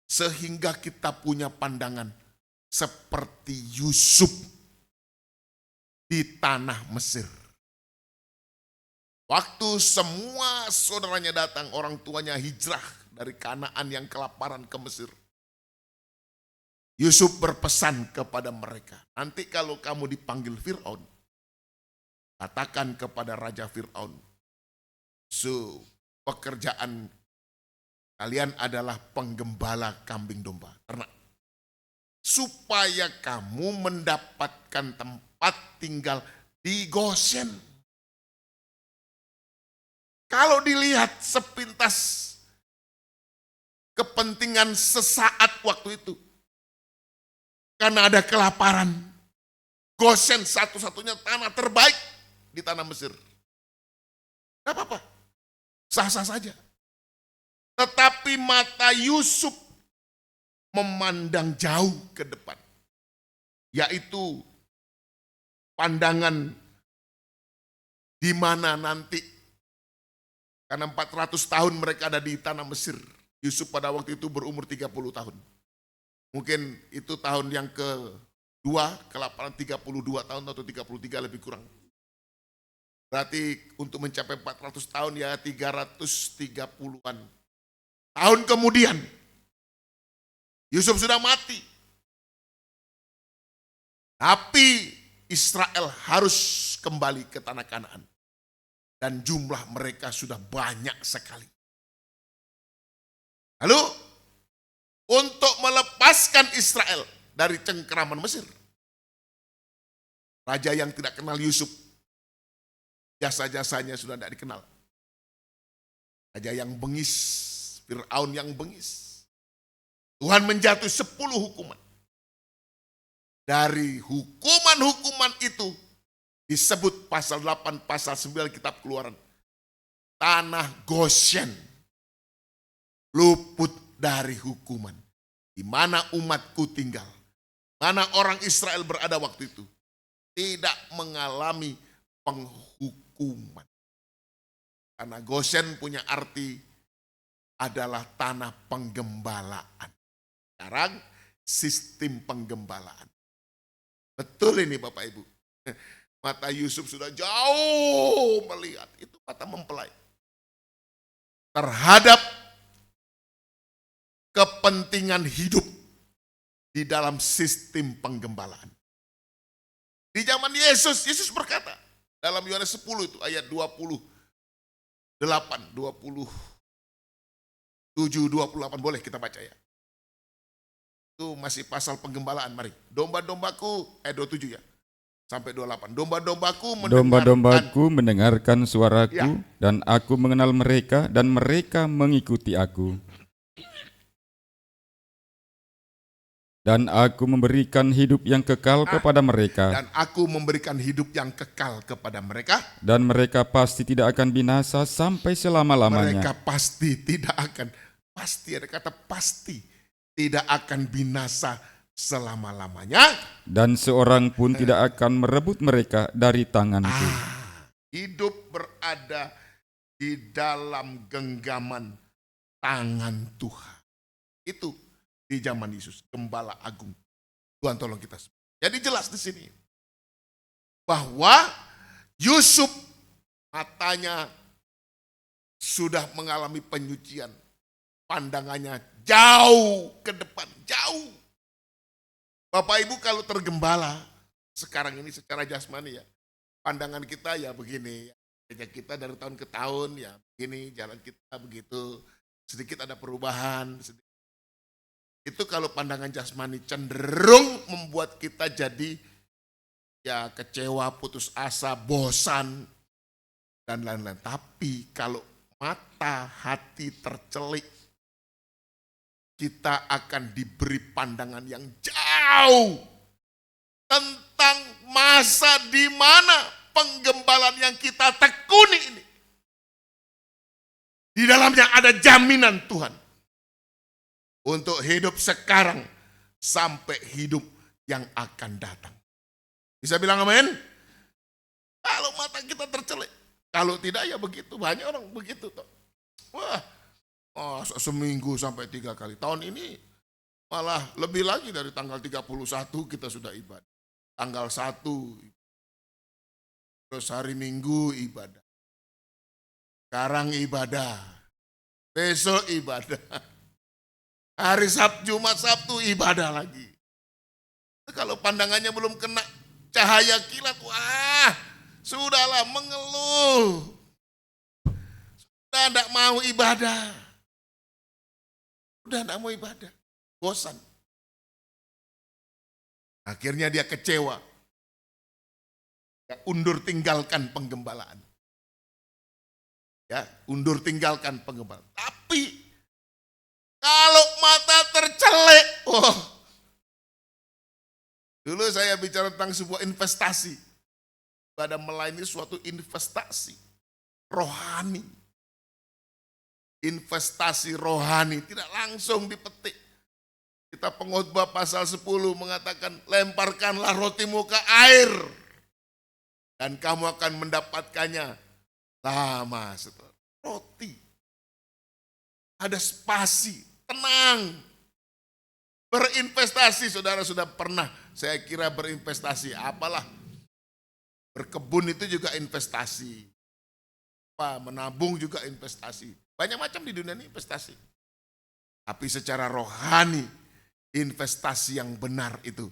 Sehingga kita punya pandangan seperti Yusuf di tanah Mesir. Waktu semua saudaranya datang, orang tuanya hijrah dari Kanaan yang kelaparan ke Mesir. Yusuf berpesan kepada mereka, nanti kalau kamu dipanggil Fir'aun, katakan kepada Raja Fir'aun, pekerjaan kalian adalah penggembala kambing domba, ternak. Supaya kamu mendapatkan tempat tinggal di Goshen. Kalau dilihat sepintas kepentingan sesaat waktu itu, karena ada kelaparan, Goshen satu-satunya tanah terbaik di tanah Mesir. Tidak apa-apa, sah-sah saja. Tetapi mata Yusuf memandang jauh ke depan, yaitu pandangan di mana nanti. Karena 400 tahun mereka ada di tanah Mesir. Yusuf pada waktu itu berumur 30 tahun. Mungkin itu tahun yang kedua, kelaparan 32 tahun atau 33 lebih kurang. Berarti untuk mencapai 400 tahun ya 330-an. Tahun kemudian, Yusuf sudah mati. Tapi Israel harus kembali ke tanah Kanaan. Dan jumlah mereka sudah banyak sekali. Lalu, untuk melepaskan Israel dari cengkeraman Mesir, raja yang tidak kenal Yusuf, jasa-jasanya sudah tidak dikenal. Raja yang bengis, Fir'aun yang bengis. Tuhan menjatuhi 10 hukuman. Dari hukuman-hukuman itu, disebut pasal 8, pasal 9 kitab Keluaran. Tanah Goshen luput dari hukuman. Di mana umatku tinggal. Mana orang Israel berada waktu itu. Tidak mengalami penghukuman. Tanah Goshen punya arti adalah tanah penggembalaan. Sekarang sistem penggembalaan. Betul ini Bapak Ibu. Mata Yusuf sudah jauh melihat, itu mata mempelai. Terhadap kepentingan hidup di dalam sistem penggembalaan. Di zaman Yesus, Yesus berkata dalam Yohanes 10 itu ayat 28, 27, 28 boleh kita baca ya. Itu masih pasal penggembalaan, mari. Domba-dombaku, 27 ya. Sampai 28. Domba-dombaku mendengarkan suaraku, Ya. dan aku mengenal mereka, dan mereka mengikuti aku. Dan aku memberikan hidup yang kekal kepada mereka, Dan aku memberikan hidup yang kekal kepada mereka. dan mereka pasti tidak akan binasa sampai selama-lamanya. Mereka pasti tidak akan, pasti ada kata pasti, tidak akan binasa selama-lamanya. Dan seorang pun tidak akan merebut mereka dari tanganku. Hidup berada di dalam genggaman tangan Tuhan. Itu di zaman Yesus, Gembala Agung. Tuhan tolong kita semua. Jadi jelas di sini bahwa Yusuf matanya sudah mengalami penyucian. Pandangannya jauh ke depan, jauh. Bapak Ibu kalau tergembala sekarang ini secara jasmani ya, pandangan kita ya begini, ya kita dari tahun ke tahun ya begini, jalan kita begitu, sedikit ada perubahan. Itu kalau pandangan jasmani cenderung membuat kita jadi ya kecewa, putus asa, bosan, dan lain-lain. Tapi kalau mata hati tercelik, kita akan diberi pandangan yang jauh tentang masa di mana penggembalaan yang kita tekuni ini. Di dalamnya ada jaminan Tuhan untuk hidup sekarang sampai hidup yang akan datang. Bisa bilang amin? Kalau mata kita tercelik. Kalau tidak ya begitu. Banyak orang begitu. Wah, seminggu sampai 3 kali. Tahun ini malah lebih lagi dari tanggal 31 kita sudah ibadah. Tanggal 1, terus hari Minggu ibadah. Sekarang ibadah. Besok ibadah. Hari Sabtu, Jumat, Sabtu ibadah lagi. Kalau pandangannya belum kena cahaya kilat, wah sudahlah mengeluh. Sudah tidak mau ibadah. Sudah tidak mau ibadah. Bosan. Akhirnya dia kecewa. Ya, undur tinggalkan penggembalaan. Ya, undur tinggalkan penggembalaan. Tapi kalau mata tercelek, dulu saya bicara tentang sebuah investasi. Ibadah melayani suatu investasi rohani. Investasi rohani tidak langsung dipetik. Kita pengkhotbah pasal 10 mengatakan, lemparkanlah rotimu ke air dan kamu akan mendapatkannya lama setelah. Roti. Ada spasi, tenang. Berinvestasi, saudara sudah pernah, saya kira berinvestasi, apalah. Berkebun itu juga investasi. Menabung juga investasi. Banyak macam di dunia ini investasi. Tapi secara rohani, investasi yang benar itu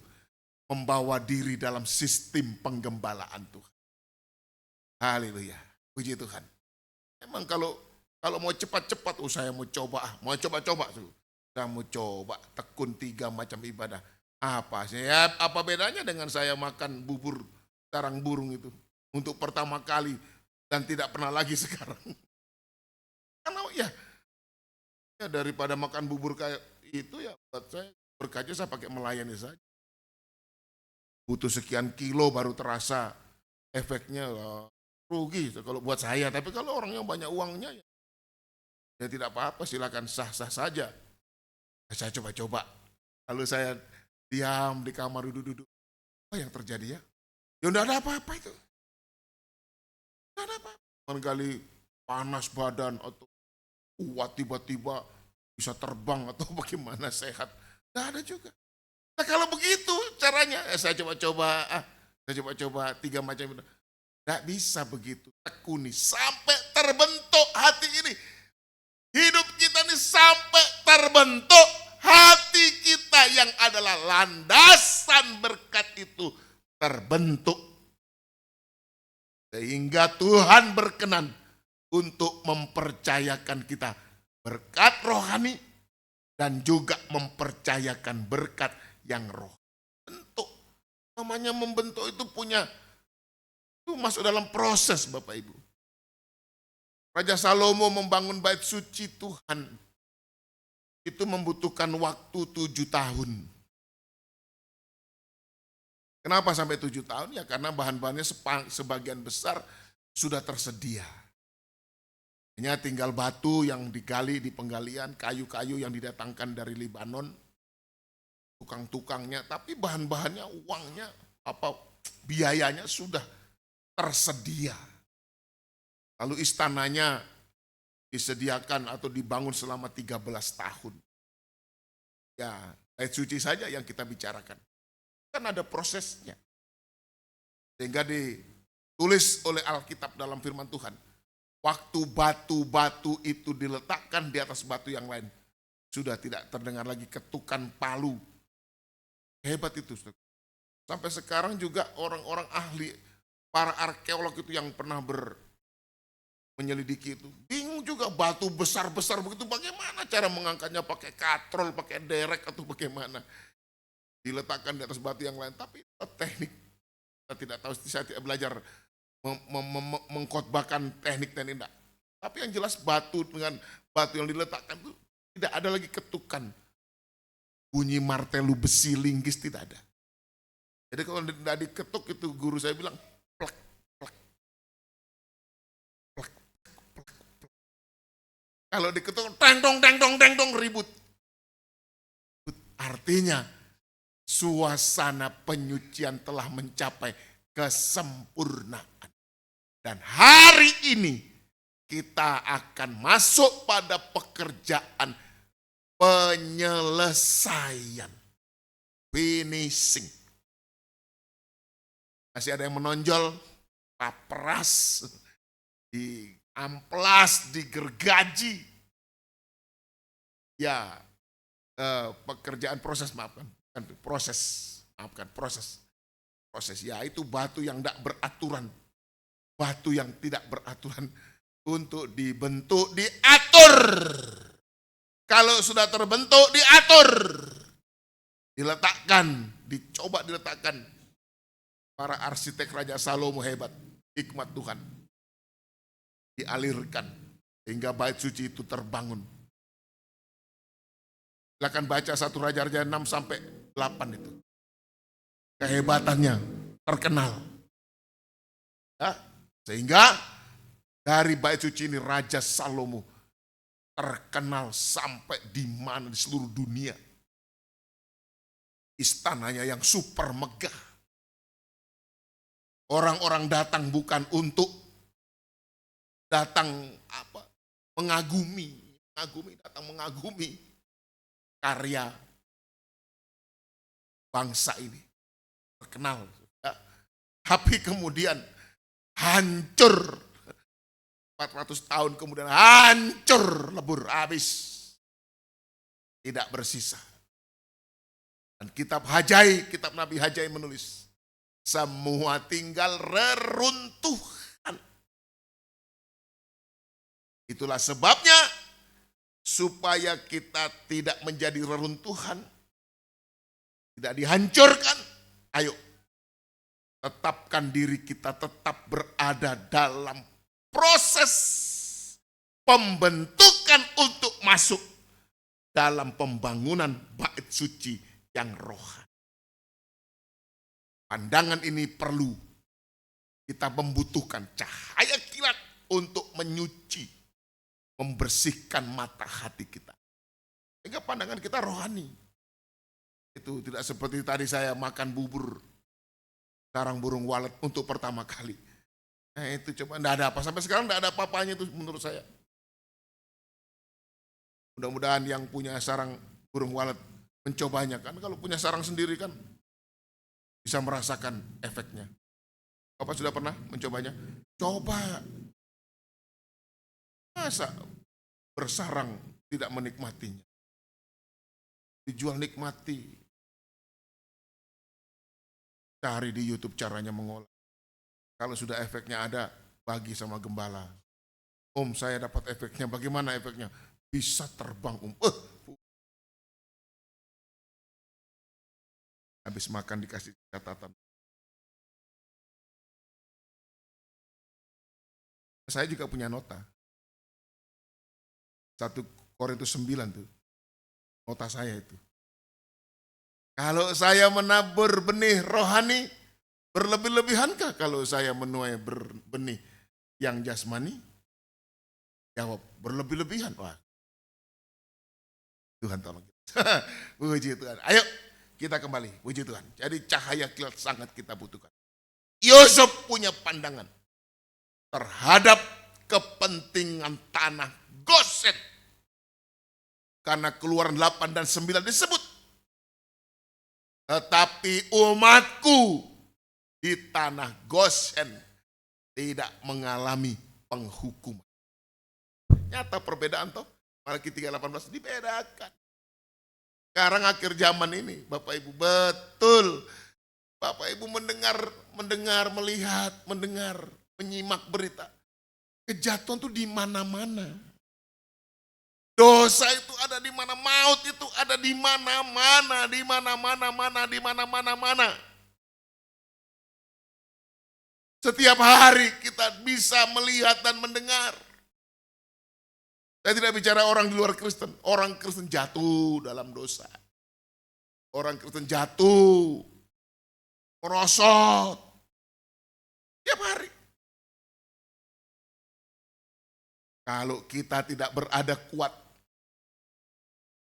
membawa diri dalam sistem penggembalaan Tuhan. Haleluya. Puji Tuhan. Emang kalau mau cepat-cepat, saya mau coba, mau coba-coba. Saya mau coba tekun 3 macam ibadah. Apa sih? Ya, apa bedanya dengan saya makan bubur sarang burung itu untuk pertama kali dan tidak pernah lagi sekarang? Karena ya daripada makan bubur kayak itu ya buat saya berkaca saya pakai melayani saja. Butuh sekian kilo baru terasa efeknya, rugi kalau buat saya. Tapi kalau orang yang banyak uangnya ya tidak apa-apa, silakan sah-sah saja. Saya coba-coba. Lalu saya diam di kamar duduk-duduk. Apa yang terjadi ya? Ya enggak ada apa-apa itu. Enggak ada apa-apa. Barangkali panas badan atau kuat tiba-tiba bisa terbang atau bagaimana sehat. Enggak ada juga. Nah kalau begitu caranya, saya coba-coba 3 macam itu. Enggak bisa begitu. Tekuni sampai terbentuk hati ini. Hidup kita ini sampai terbentuk hati kita yang adalah landasan berkat itu terbentuk. Sehingga Tuhan berkenan untuk mempercayakan kita berkat rohani dan juga mempercayakan berkat yang roh. Bentuk. Namanya membentuk itu itu masuk dalam proses Bapak Ibu. Raja Salomo membangun bait suci Tuhan. Itu membutuhkan waktu 7 tahun. Kenapa sampai 7 tahun? Ya karena bahan-bahannya sebagian besar sudah tersedia. Hanya tinggal batu yang digali di penggalian, kayu-kayu yang didatangkan dari Libanon, tukang-tukangnya, tapi bahan-bahannya, uangnya, biayanya sudah tersedia. Lalu istananya disediakan atau dibangun selama 13 tahun. Ya, bait suci saja yang kita bicarakan. Kan ada prosesnya. Sehingga ditulis oleh Alkitab dalam firman Tuhan. Waktu batu-batu itu diletakkan di atas batu yang lain. Sudah tidak terdengar lagi ketukan palu. Hebat itu. Sampai sekarang juga orang-orang ahli, para arkeolog itu yang pernah menyelidiki itu. Bingung juga batu besar-besar begitu. Bagaimana cara mengangkatnya, pakai katrol, pakai derek atau bagaimana. Diletakkan di atas batu yang lain. Tapi itu teknik. Kita tidak tahu, saya tidak belajar mengkhotbahkan teknik-teknik. Tapi yang jelas batu dengan batu yang diletakkan itu tidak ada lagi ketukan. Bunyi martelu besi linggis tidak ada. Jadi kalau tidak diketuk itu guru saya bilang plak, plak, plak, plak, plak. Kalau diketuk teng dong ribut. Artinya suasana penyucian telah mencapai kesempurnaan. Dan hari ini kita akan masuk pada pekerjaan penyelesaian. Finishing. Masih ada yang menonjol, papras, diamplas, digergaji. Ya, pekerjaan proses, proses. Ya, itu batu yang tidak beraturan. Batu yang tidak beraturan untuk dibentuk, diatur. Kalau sudah terbentuk, diatur. Diletakkan, dicoba diletakkan. Para arsitek Raja Salomo hebat, hikmat Tuhan. Dialirkan, hingga bait suci itu terbangun. Silakan baca 1 Raja-Raja 6 sampai 8 itu. Kehebatannya terkenal. Ya, sehingga dari bait suci ini Raja Salomo terkenal sampai di mana di seluruh dunia. Istananya yang super megah. Orang-orang datang bukan untuk datang mengagumi, datang mengagumi karya bangsa ini. Terkenal. Ya. Tapi kemudian hancur. 400 tahun kemudian hancur, lebur, habis. Tidak bersisa. Dan kitab Nabi Hajai menulis, semua tinggal reruntuhan. Itulah sebabnya supaya kita tidak menjadi reruntuhan, tidak dihancurkan, ayo tetapkan diri kita tetap berada dalam proses pembentukan untuk masuk dalam pembangunan bait suci yang rohani. Pandangan ini perlu, kita membutuhkan cahaya kilat untuk menyuci, membersihkan mata hati kita. Sehingga pandangan kita rohani. Itu tidak seperti tadi saya makan bubur sarang burung walet untuk pertama kali. Nah itu coba enggak ada apa, sampai sekarang enggak ada apa-apanya itu menurut saya. Mudah-mudahan yang punya sarang burung walet mencobanya, kan kalau punya sarang sendiri kan bisa merasakan efeknya. Bapak sudah pernah mencobanya? Coba. Masa bersarang tidak menikmatinya? Dijual nikmati. Cari di YouTube caranya mengolah. Kalau sudah efeknya ada, bagi sama gembala. Om, saya dapat efeknya. Bagaimana efeknya? Bisa terbang, Om. Habis makan dikasih catatan. Saya juga punya nota. 1 Korintus 9 tuh. Nota saya itu. Kalau saya menabur benih rohani, berlebih-lebihankah kalau saya menuai benih yang jasmani? Jawab, berlebih-lebihan. Wah. Tuhan tolong. Puji Tuhan. Ayo kita kembali. Puji Tuhan. Jadi cahaya kilat sangat kita butuhkan. Yusuf punya pandangan terhadap kepentingan tanah Gosen. Karena Keluaran 8 dan 9 disebut. Tetapi umatku di tanah Gosen tidak mengalami penghukuman. Nyata perbedaan toh. Malaki 3:18 dibedakan. Sekarang akhir zaman ini, Bapak Ibu, betul. Bapak Ibu mendengar, melihat, menyimak berita. Kejatuhan itu di mana-mana. Dosa itu ada di mana, maut itu ada di mana-mana, di mana-mana. Setiap hari kita bisa melihat dan mendengar. Saya tidak bicara orang di luar Kristen. Orang Kristen jatuh dalam dosa. Orang Kristen jatuh, merosot. Tiap hari. Kalau kita tidak berada kuat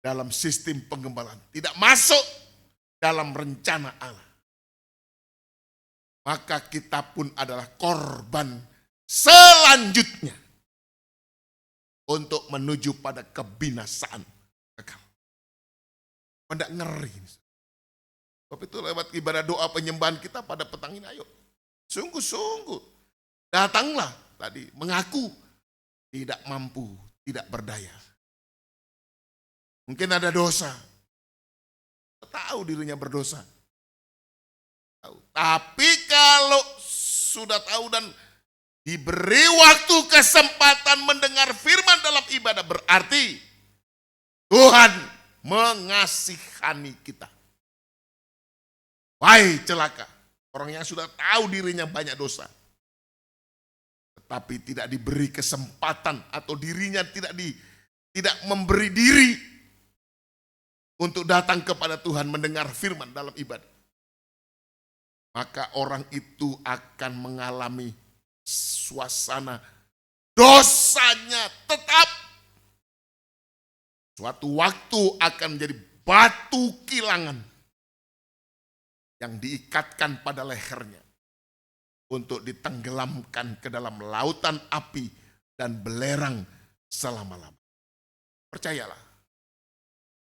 dalam sistem penggembalaan, tidak masuk dalam rencana Allah. Maka kita pun adalah korban selanjutnya untuk menuju pada kebinasaan kekal. Anda ngeri. Sebab itu lewat ibadah doa penyembahan kita pada petang ini, ayo sungguh-sungguh datanglah tadi mengaku tidak mampu, tidak berdaya. Mungkin ada dosa, tahu dirinya berdosa. Tapi kalau sudah tahu dan diberi waktu kesempatan mendengar firman dalam ibadah, berarti Tuhan mengasihani kita. Wahai celaka, orang yang sudah tahu dirinya banyak dosa, tetapi tidak diberi kesempatan atau dirinya tidak memberi diri untuk datang kepada Tuhan mendengar firman dalam ibadah. Maka orang itu akan mengalami suasana dosanya tetap. Suatu waktu akan menjadi batu kilangan yang diikatkan pada lehernya untuk ditenggelamkan ke dalam lautan api dan belerang selama-lamanya. Percayalah.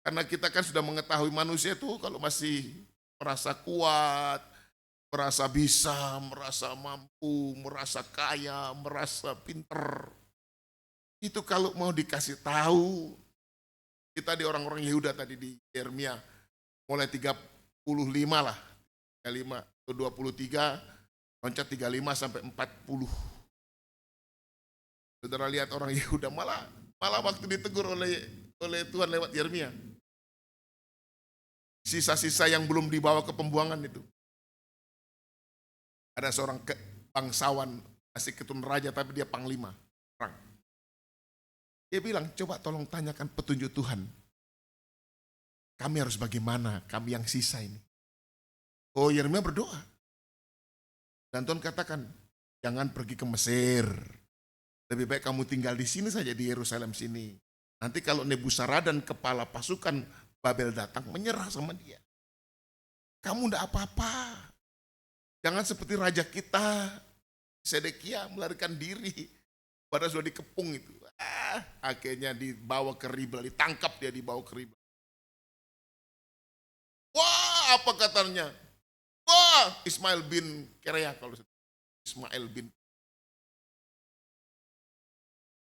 Karena kita kan sudah mengetahui manusia itu kalau masih merasa kuat, merasa bisa, merasa mampu, merasa kaya, merasa pinter. Itu kalau mau dikasih tahu, kita di orang-orang Yehuda tadi di Yeremia, mulai 35 lah, 35 atau 23, loncat 35 sampai 40. Saudara lihat orang Yehuda malah waktu ditegur oleh Tuhan lewat Yeremia. Sisa-sisa yang belum dibawa ke pembuangan itu. Ada seorang bangsawan, masih ketun raja tapi dia panglima perang. Dia bilang, coba tolong tanyakan petunjuk Tuhan. Kami harus bagaimana, kami yang sisa ini. Oh, Yeremia berdoa. Dan Tuhan katakan, jangan pergi ke Mesir. Lebih baik kamu tinggal di sini saja, di Yerusalem sini. Nanti kalau Nebuzaradan kepala pasukan Babel datang, menyerah sama dia. Kamu enggak apa-apa. Jangan seperti raja kita, Sedekia melarikan diri. Padahal sudah dikepung itu. Akhirnya dibawa ke Ribla, ditangkap dia dibawa ke Ribla. Wah, apa katanya? Wah, Ismail bin Kerea kalau Ismail bin.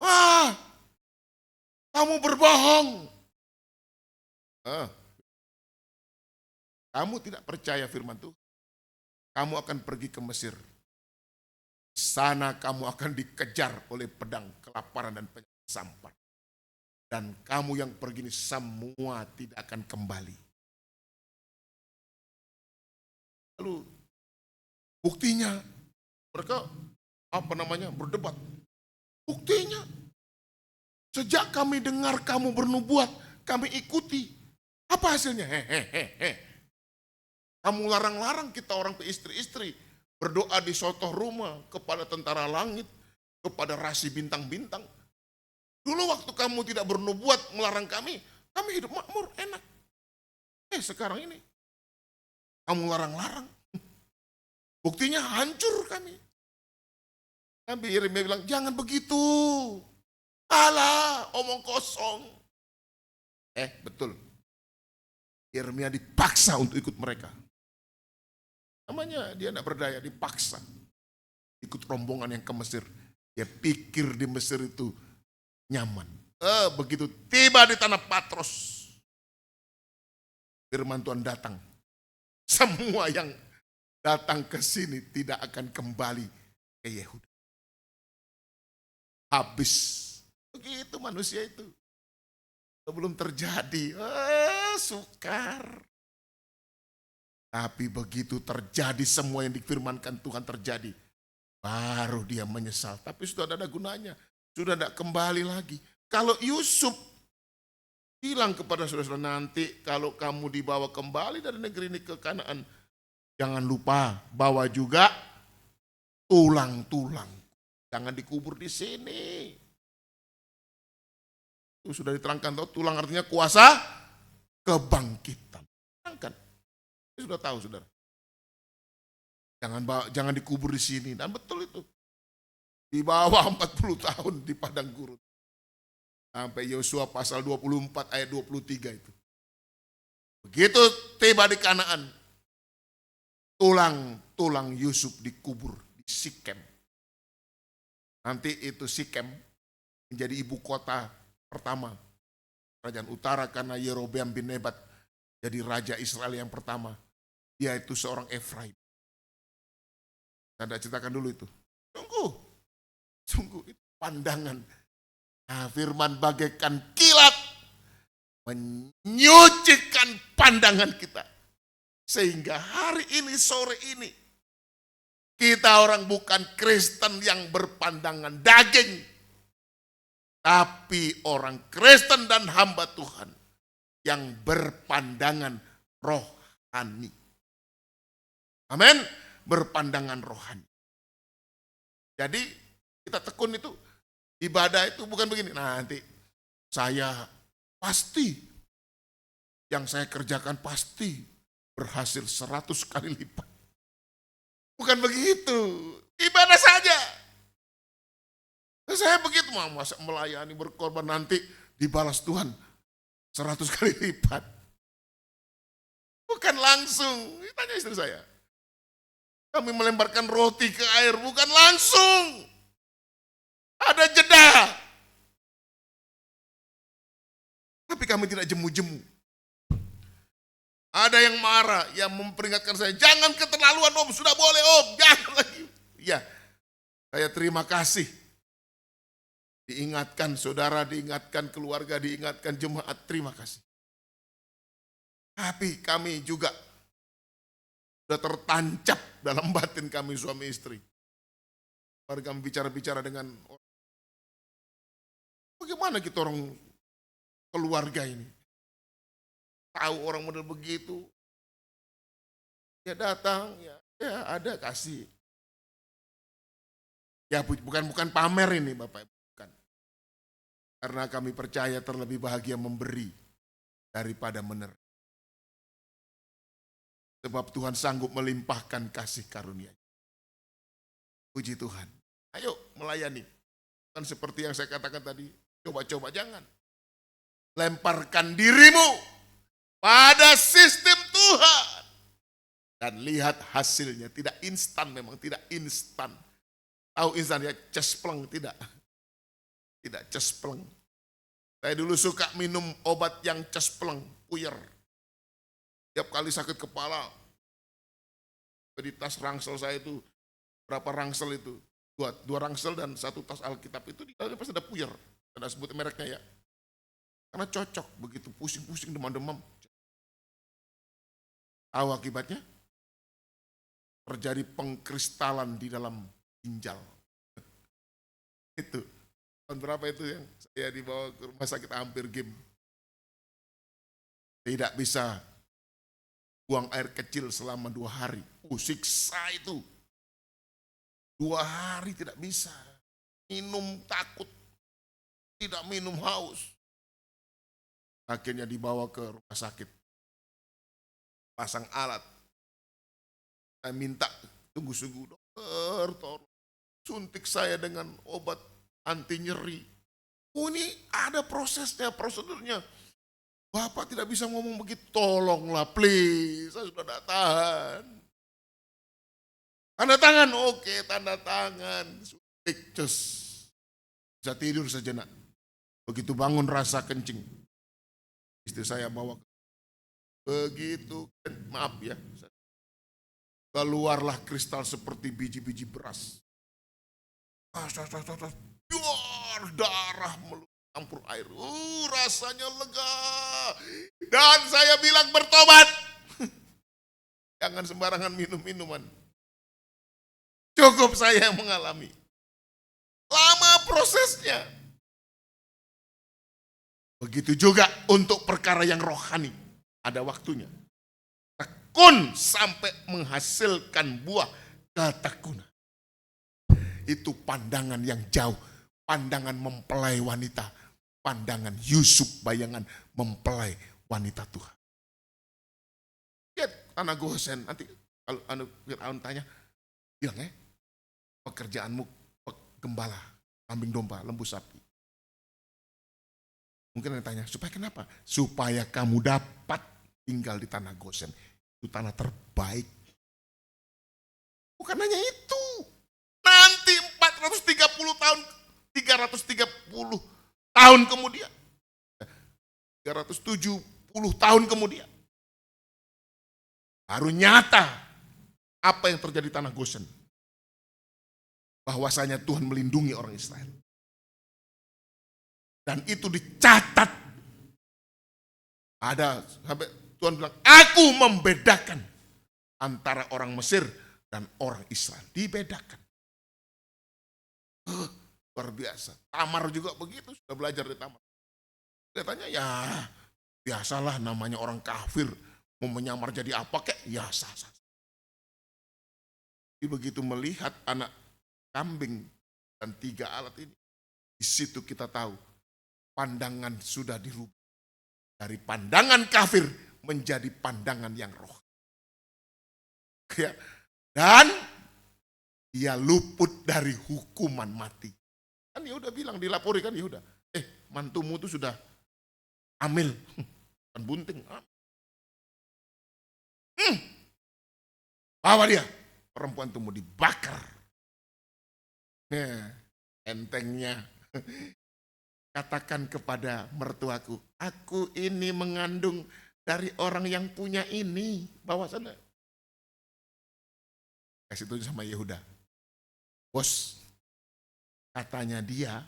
Wah, kamu berbohong. Kamu tidak percaya firman Tuhan. Kamu akan pergi ke Mesir. Di sana kamu akan dikejar oleh pedang, kelaparan dan penyakit sampar. Dan kamu yang pergi ini semua tidak akan kembali. Lalu buktinya mereka berdebat. Buktinya sejak kami dengar kamu bernubuat, kami ikuti. Apa hasilnya? Kamu larang-larang kita orang istri-istri berdoa di sotoh rumah kepada tentara langit, kepada rasi bintang-bintang. Dulu waktu kamu tidak bernubuat melarang kami hidup makmur, enak. Sekarang ini kamu larang-larang. Buktinya hancur kami. Nabi Yeremia bilang, jangan begitu. Alah, omong kosong. Betul. Yeremia dipaksa untuk ikut mereka. Namanya dia tidak berdaya, dipaksa. Ikut rombongan yang ke Mesir. Dia pikir di Mesir itu nyaman. Begitu tiba di tanah Patros, firman Tuhan datang. Semua yang datang ke sini tidak akan kembali ke Yehuda. Habis. Begitu manusia itu. Sebelum terjadi, sukar. Tapi begitu terjadi semua yang difirmankan Tuhan terjadi, baru dia menyesal. Tapi sudah ada gunanya, sudah tidak kembali lagi. Kalau Yusuf bilang kepada saudara-saudara, nanti kalau kamu dibawa kembali dari negeri ini ke Kanaan, jangan lupa bawa juga tulang-tulang. Jangan dikubur di sini. Itu sudah diterangkan, tulang artinya kuasa kebangkitan. Terangkan. Ini sudah tahu, saudara. Jangan dikubur di sini. Dan betul itu. Di bawah 40 tahun di padang gurun. Sampai Yosua pasal 24 ayat 23 itu. Begitu tiba di Kanaan, tulang Yusuf dikubur di Sikem. Nanti itu Sikem menjadi ibu kota pertama kerajaan utara karena Yerobeam bin Nebat jadi raja Israel yang pertama. Dia itu seorang Efraim. Saya ceritakan dulu itu. Sungguh itu pandangan. Nah, firman bagaikan kilat menyucikan pandangan kita. Sehingga hari ini, sore ini, kita orang bukan Kristen yang berpandangan daging. Tapi orang Kristen dan hamba Tuhan yang berpandangan rohani. Amin. Berpandangan rohani. Jadi kita tekun itu, ibadah itu bukan begini. Nanti saya pasti, yang saya kerjakan pasti berhasil 100 kali lipat. Bukan begitu. Ibadah saja. Saya begitu, masa melayani berkorban nanti dibalas Tuhan 100 kali lipat. Bukan langsung. Tanya istri saya. Kami melemparkan roti ke air, bukan langsung. Ada jeda. Tapi kami tidak jemu-jemu. Ada yang marah, yang memperingatkan saya, jangan keterlaluan om, sudah boleh om, jangan lagi. Ya, saya terima kasih. Diingatkan saudara, diingatkan keluarga, diingatkan jemaat, terima kasih. Tapi kami juga sudah tertancap dalam batin kami suami istri. Mari kami bicara-bicara dengan orang. Bagaimana kita orang keluarga ini? Tahu orang model begitu. Ya datang, ya ada kasih. Ya bukan pamer ini Bapak, bukan. Karena kami percaya terlebih bahagia memberi daripada menerima. Sebab Tuhan sanggup melimpahkan kasih karunia. Puji Tuhan. Ayo melayani. Kan seperti yang saya katakan tadi. Coba-coba jangan. Lemparkan dirimu pada sistem Tuhan. Dan lihat hasilnya. Tidak instan memang. Tidak instan. Tahu instan ya cespleng. Tidak. Tidak cespleng. Saya dulu suka minum obat yang cespleng. Puyer. Tiap kali sakit kepala, di tas rangsel saya itu, berapa rangsel itu? Dua rangsel dan satu tas Alkitab itu, di dalamnya pasti ada puyer. Ada sebut mereknya ya. Karena cocok, begitu pusing-pusing, demam-demam. Tahu akibatnya? Terjadi pengkristalan di dalam ginjal. Itu. Tahun berapa itu yang saya dibawa ke rumah sakit hampir game. Tidak bisa buang air kecil selama 2 hari. Siksa itu. 2 hari tidak bisa. Minum takut. Tidak minum haus. Akhirnya dibawa ke rumah sakit. Pasang alat. Saya minta, tunggu-tunggu dokter, tolong suntik saya dengan obat anti nyeri. Ini ada prosesnya, prosedurnya. Bapak tidak bisa ngomong begitu, tolonglah please, saya sudah tidak tahan. Tanda tangan, oke tanda tangan. Just. Bisa tidur sejenak. Begitu bangun rasa kencing. Istri saya bawa. Begitu, maaf ya. Keluarlah kristal seperti biji-biji beras. Darah meluap. Campur air, rasanya lega. Dan saya bilang bertobat. Jangan sembarangan minum minuman. Cukup saya yang mengalami. Lama prosesnya. Begitu juga untuk perkara yang rohani. Ada waktunya. Tekun sampai menghasilkan buah ketekunan. Itu pandangan yang jauh. Pandangan mempelai wanita. Pandangan Yusuf bayangan mempelai wanita Tuhan. Lihat tanah Gosen. Nanti kalau Firaun tanya, bilang ya, pekerjaanmu gembala, kambing domba, lembu sapi. Mungkin ada tanya, supaya kenapa? Supaya kamu dapat tinggal di tanah Gosen. Itu tanah terbaik. Bukan hanya itu. Nanti 430 tahun, 330 tahun kemudian. 370 tahun kemudian. Baru nyata apa yang terjadi di tanah Gosen. Bahwasanya Tuhan melindungi orang Israel. Dan itu dicatat. Ada sampai Tuhan bilang, aku membedakan antara orang Mesir dan orang Israel. Dibedakan. Luar biasa. Tamar juga begitu, sudah belajar di Tamar. Katanya ya biasalah, namanya orang kafir. Mau menyamar jadi apa kek? Ya sah-sah. Jadi begitu melihat anak kambing dan 3 alat ini, di situ kita tahu pandangan sudah dirubah. Dari pandangan kafir menjadi pandangan yang roh. Ya. Dan dia luput dari hukuman mati. Kan Yehuda bilang, dilapori kan Yehuda. Mantumu itu sudah hamil. Kan bunting. Bawa dia. Perempuan itu mau dibakar. Entengnya. Katakan kepada mertuaku, aku ini mengandung dari orang yang punya ini. Bawa sana. Kasih tunjuk sama Yehuda. Bos, katanya dia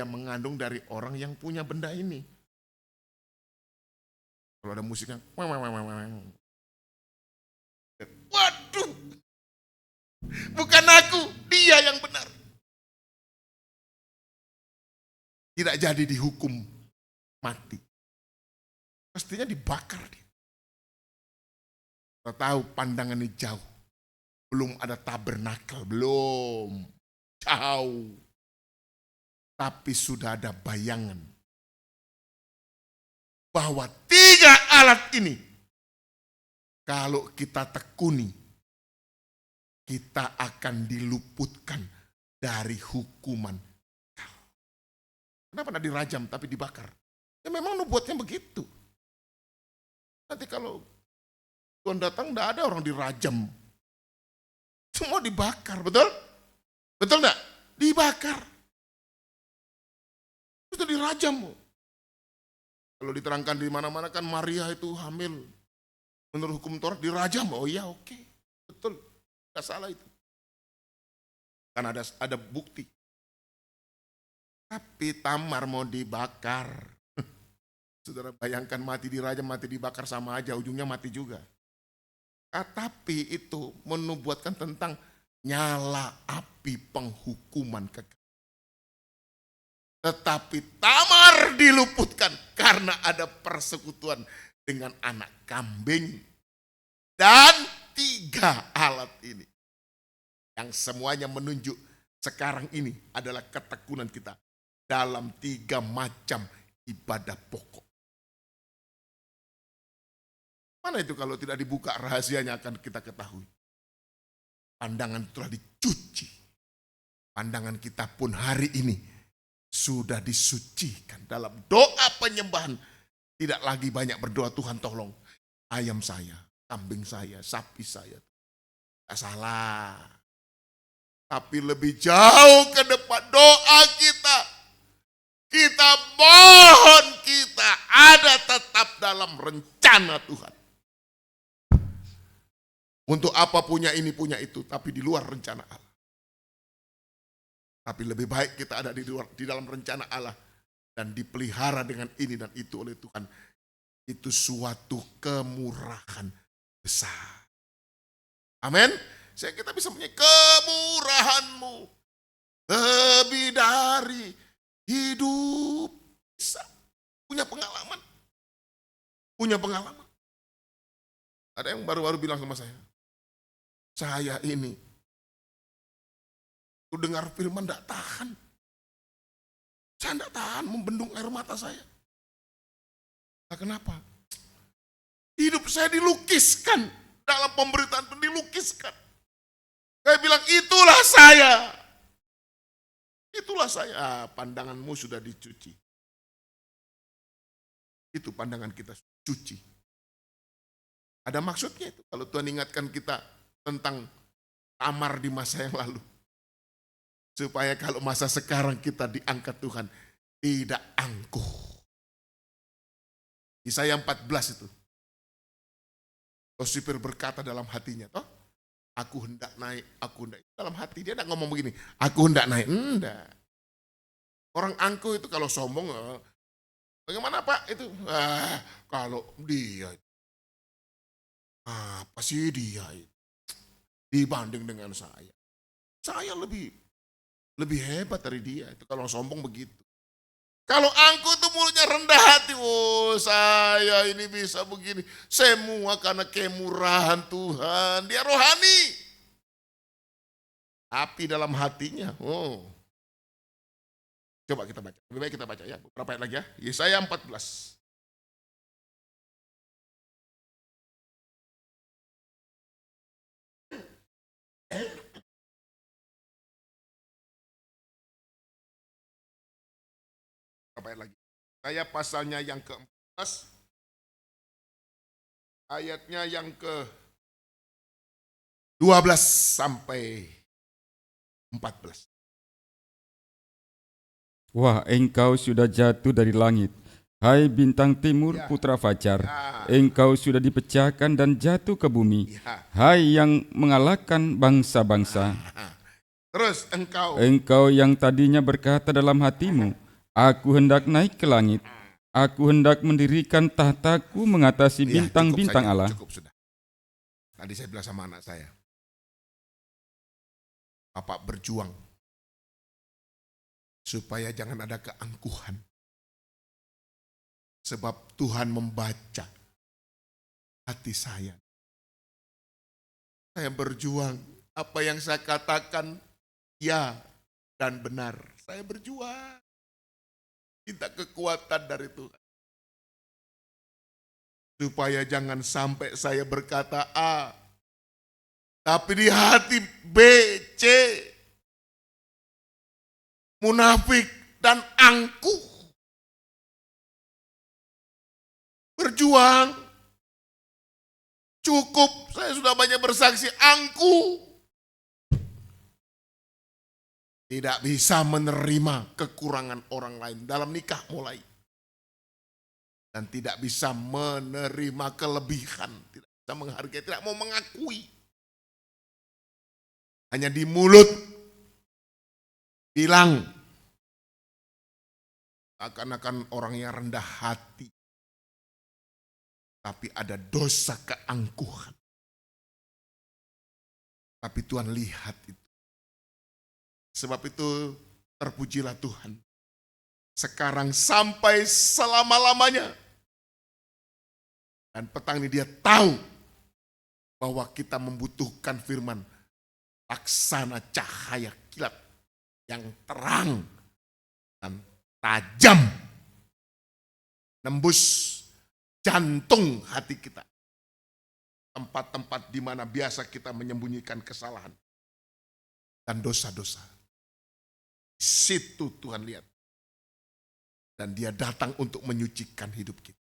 mengandung dari orang yang punya benda ini. Kalau ada musiknya, waduh, bukan aku, dia yang benar. Tidak jadi dihukum mati. Pastinya dibakar dia. Kita tahu pandangannya jauh. Belum ada tabernakel, belum. Jauh. Tapi sudah ada bayangan. Bahwa 3 alat ini, kalau kita tekuni, kita akan diluputkan dari hukuman. Kenapa tidak dirajam tapi dibakar? Ya memang nubuatnya begitu. Nanti kalau Tuhan datang tidak ada orang dirajam. Semua dibakar, betul? Betul enggak? Dibakar. Sudah dirajam. Kalau diterangkan di mana-mana kan Maria itu hamil. Menurut hukum Taurat dirajam. Oh iya, oke. Betul. Tidak salah itu. Kan ada bukti. Tapi Tamar mau dibakar. Saudara bayangkan mati dirajam, mati dibakar sama aja, ujungnya mati juga. Tapi itu menubuatkan tentang nyala api penghukuman kekal. Tetapi Tamar diluputkan karena ada persekutuan dengan anak kambing. Dan 3 alat ini. Yang semuanya menunjuk sekarang ini adalah ketekunan kita. Dalam 3 macam ibadah pokok. Mana itu kalau tidak dibuka rahasianya akan kita ketahui. Pandangan telah dicuci. Pandangan kita pun hari ini sudah disucikan dalam doa penyembahan. Tidak lagi banyak berdoa, Tuhan tolong ayam saya, kambing saya, sapi saya. Tidak salah. Tapi lebih jauh ke depan doa kita. Kita mohon kita ada tetap dalam rencana Tuhan. Untuk apa punya ini, punya itu, tapi di luar rencana Allah. Tapi lebih baik kita ada di dalam rencana Allah dan dipelihara dengan ini dan itu oleh Tuhan. Itu suatu kemurahan besar. Amin. Saya kita bisa punya kemurahan-Mu lebih dari hidup. Bisa punya pengalaman. Punya pengalaman. Ada yang baru-baru bilang sama saya ini aku dengar firman tidak tahan. Saya tidak tahan membendung air mata saya. Nah, kenapa? Hidup saya dilukiskan dalam pemberitaan pun dilukiskan. Saya bilang, itulah saya. Itulah saya. Pandanganmu sudah dicuci. Itu pandangan kita cuci. Ada maksudnya itu. Kalau Tuhan ingatkan kita tentang Tamar di masa yang lalu. Supaya kalau masa sekarang kita diangkat Tuhan, tidak angkuh. Yesaya 14 itu. Lusifer berkata dalam hatinya, toh, aku hendak naik, aku hendak. Dalam hati dia tidak ngomong begini, aku hendak naik. Enggak. Orang angkuh itu kalau sombong, bagaimana Pak itu? Kalau dia, apa sih dia itu? Dibanding dengan saya lebih hebat dari dia. Itu kalau sombong begitu. Kalau angkuh itu mulutnya rendah hati. Oh, saya ini bisa begini. Semua karena kemurahan Tuhan. Dia rohani. Api dalam hatinya. Oh. Coba kita baca. Lebih baik kita baca ya. Berapa ayat lagi ya? Yesaya 14. Berapa ayat lagi? Saya pasalnya yang ke-14. Ayatnya yang ke-12 sampai 14. Wah, engkau sudah jatuh dari langit. Hai bintang timur, Ya. putra fajar. Ya. Engkau sudah dipecahkan dan jatuh ke bumi. Ya. Hai yang mengalahkan bangsa-bangsa. Terus engkau. Engkau yang tadinya berkata dalam hatimu, aku hendak naik ke langit. Aku hendak mendirikan tahtaku mengatasi Ya, bintang-bintang cukup saja, Allah. Cukup sudah. Tadi saya bilang sama anak saya. Bapak berjuang. Supaya jangan ada keangkuhan. Sebab Tuhan membaca hati saya. Saya berjuang. Apa yang saya katakan ya dan benar. Saya berjuang. Minta kekuatan dari Tuhan. Supaya jangan sampai saya berkata A. Tapi di hati B, C. Munafik dan angkuh. Berjuang. Cukup, saya sudah banyak bersaksi, angkuh. Tidak bisa menerima kekurangan orang lain dalam nikah mulai. Dan tidak bisa menerima kelebihan. Tidak bisa menghargai, tidak mau mengakui. Hanya di mulut bilang. Akan-akan orang yang rendah hati. Tapi ada dosa keangkuhan. Tapi Tuhan lihat itu. Sebab itu terpujilah Tuhan. Sekarang sampai selama-lamanya. Dan petang ini dia tahu bahwa kita membutuhkan firman. Laksana cahaya kilat yang terang dan tajam. Nembus jantung hati kita. Tempat-tempat di mana biasa kita menyembunyikan kesalahan dan dosa-dosa. Situ Tuhan lihat. Dan dia datang untuk menyucikan hidup kita.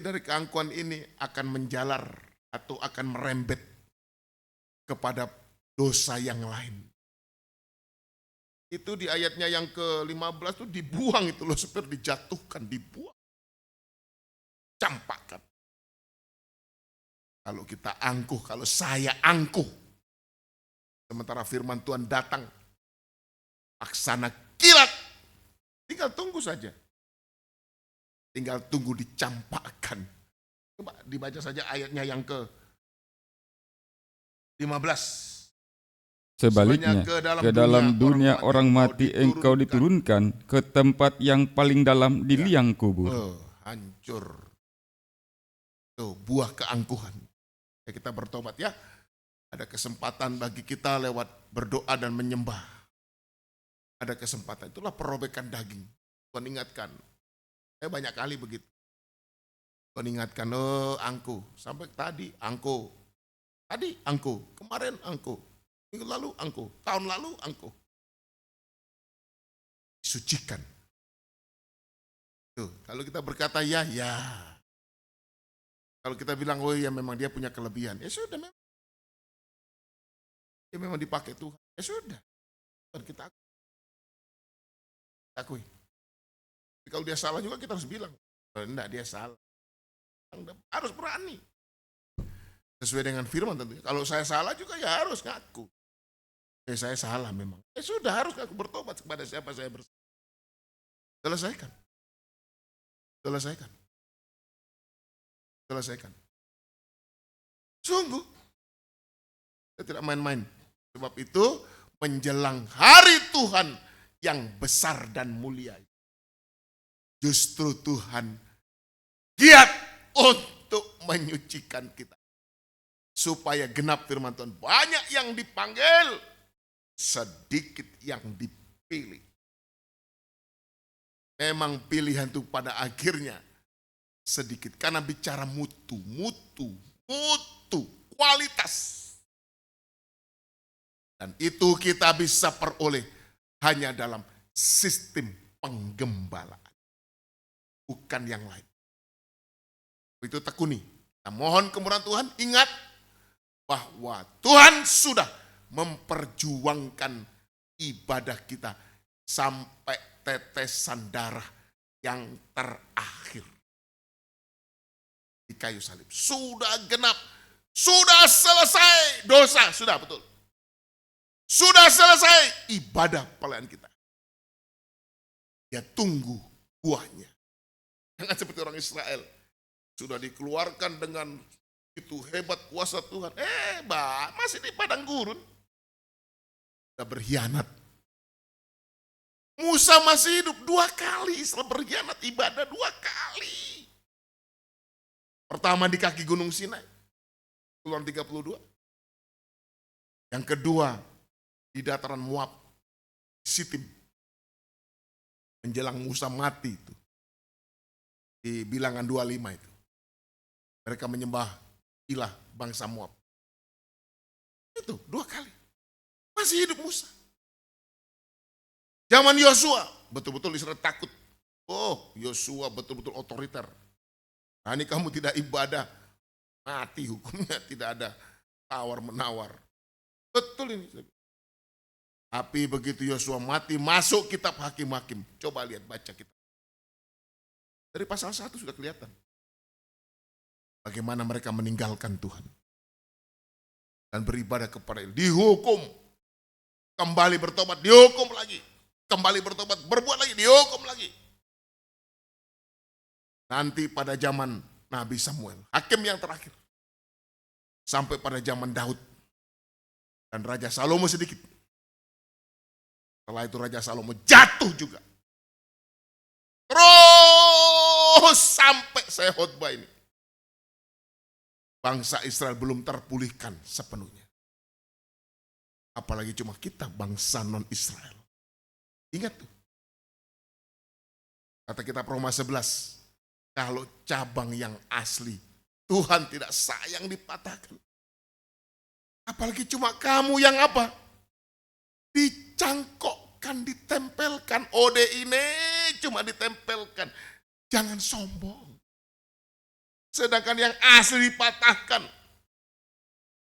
Dari keangkuhan ini akan menjalar atau akan merembet kepada dosa yang lain. Itu di ayatnya yang ke-15 itu dibuang itu loh, seperti dijatuhkan, dibuang. Campakkan. Kalau kita angkuh, kalau saya angkuh. Sementara firman Tuhan datang. Laksana kilat. Tinggal tunggu saja. Tinggal tunggu dicampakkan. Coba dibaca saja ayatnya yang ke-15. Sebaliknya, ke dalam dunia orang mati engkau diturunkan ke tempat yang paling dalam di liang kubur. Hancur. Tuh, buah keangkuhan. Ya, kita bertobat ya. Ada kesempatan bagi kita lewat berdoa dan menyembah. Ada kesempatan. Itulah perobekan daging. Tuhan ingatkan. Saya banyak kali begitu. Mengingatkan, angku. Sampai tadi angku. Tadi angku. Kemarin angku. Minggu lalu angku. Tahun lalu angku. Sucikan. Tuh, kalau kita berkata ya, ya. Kalau kita bilang, oh ya memang dia punya kelebihan. Ya sudah, memang. Dia memang dipakai Tuhan. Ya sudah. Kita akui. Kalau dia salah juga kita harus bilang, enggak, dia salah. Harus berani. Sesuai dengan firman tentunya. Kalau saya salah juga ya harus ngaku. Saya salah memang. Ya sudah, harus ngaku, bertobat kepada siapa saya bersalah. Selesaikan. Selesaikan. Selesaikan. Sungguh. Saya tidak main-main. Sebab itu menjelang hari Tuhan yang besar dan mulia. Justru Tuhan giat untuk menyucikan kita. Supaya genap firman Tuhan. Banyak yang dipanggil, sedikit yang dipilih. Memang pilihan itu pada akhirnya sedikit. Karena bicara mutu, kualitas. Dan itu kita bisa peroleh hanya dalam sistem penggembalaan. Bukan yang lain. Itu tekuni. Kita mohon kemurahan Tuhan, ingat bahwa Tuhan sudah memperjuangkan ibadah kita sampai tetesan darah yang terakhir di kayu salib. Sudah genap, sudah selesai dosa, sudah betul. Sudah selesai ibadah pelayanan kita. Ya tunggu buahnya. Jangan seperti orang Israel. Sudah dikeluarkan dengan itu hebat kuasa Tuhan. Masih di padang gurun. Sudah berkhianat. Musa masih hidup 2 kali setelah berkhianat ibadah 2 kali. Pertama di kaki Gunung Sinai. Keluaran 32. Yang kedua di dataran Moab, Sitim. Menjelang Musa mati itu. Di bilangan 25 itu. Mereka menyembah ilah bangsa Moab. Itu 2 kali. Masih hidup Musa. Zaman Yosua, betul-betul Israel takut. Oh, Yosua betul-betul otoriter. Nah, ini kamu tidak ibadah, mati hukumnya, tidak ada tawar-menawar. Betul ini. Tapi begitu Yosua mati, masuk kitab Hakim-Hakim. Coba lihat, baca kitab. Dari pasal 1 sudah kelihatan. Bagaimana mereka meninggalkan Tuhan. Dan beribadah kepada Allah. Dihukum. Kembali bertobat, dihukum lagi. Kembali bertobat, berbuat lagi, dihukum lagi. Nanti pada zaman Nabi Samuel, hakim yang terakhir. Sampai pada zaman Daud. Dan Raja Salomo sedikit. Setelah itu Raja Salomo jatuh juga. Terus sampai saya khotbah ini. Bangsa Israel belum terpulihkan sepenuhnya. Apalagi cuma kita bangsa non-Israel. Ingat tuh. Kata kita Roma 11. Kalau cabang yang asli, Tuhan tidak sayang dipatahkan. Apalagi cuma kamu yang apa? Dicangkokkan, ditempelkan. Ode ini cuma ditempelkan. Jangan sombong. Sedangkan yang asli dipatahkan.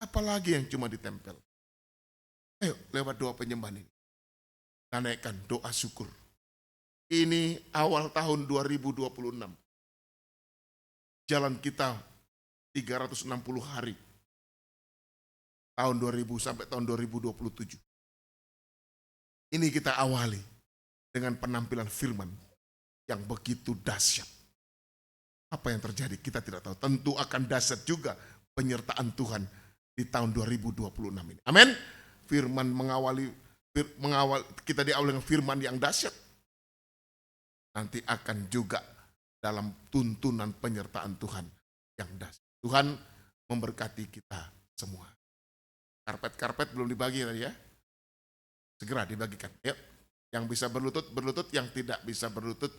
Apalagi yang cuma ditempel. Ayo lewat doa penyembahan ini. Kita naikkan doa syukur. Ini awal tahun 2026. Jalan kita 360 hari. Tahun 2000 sampai tahun 2027. Ini kita awali dengan penampilan firman yang begitu dahsyat. Apa yang terjadi kita tidak tahu. Tentu akan dahsyat juga penyertaan Tuhan di tahun 2026 ini. Amin. Firman mengawal kita diawali dengan firman yang dahsyat. Nanti akan juga dalam tuntunan penyertaan Tuhan yang dahsyat. Tuhan memberkati kita semua. Karpet-karpet belum dibagi tadi ya. Segera dibagikan. Yuk. Yang bisa berlutut, berlutut. Yang tidak bisa berlutut,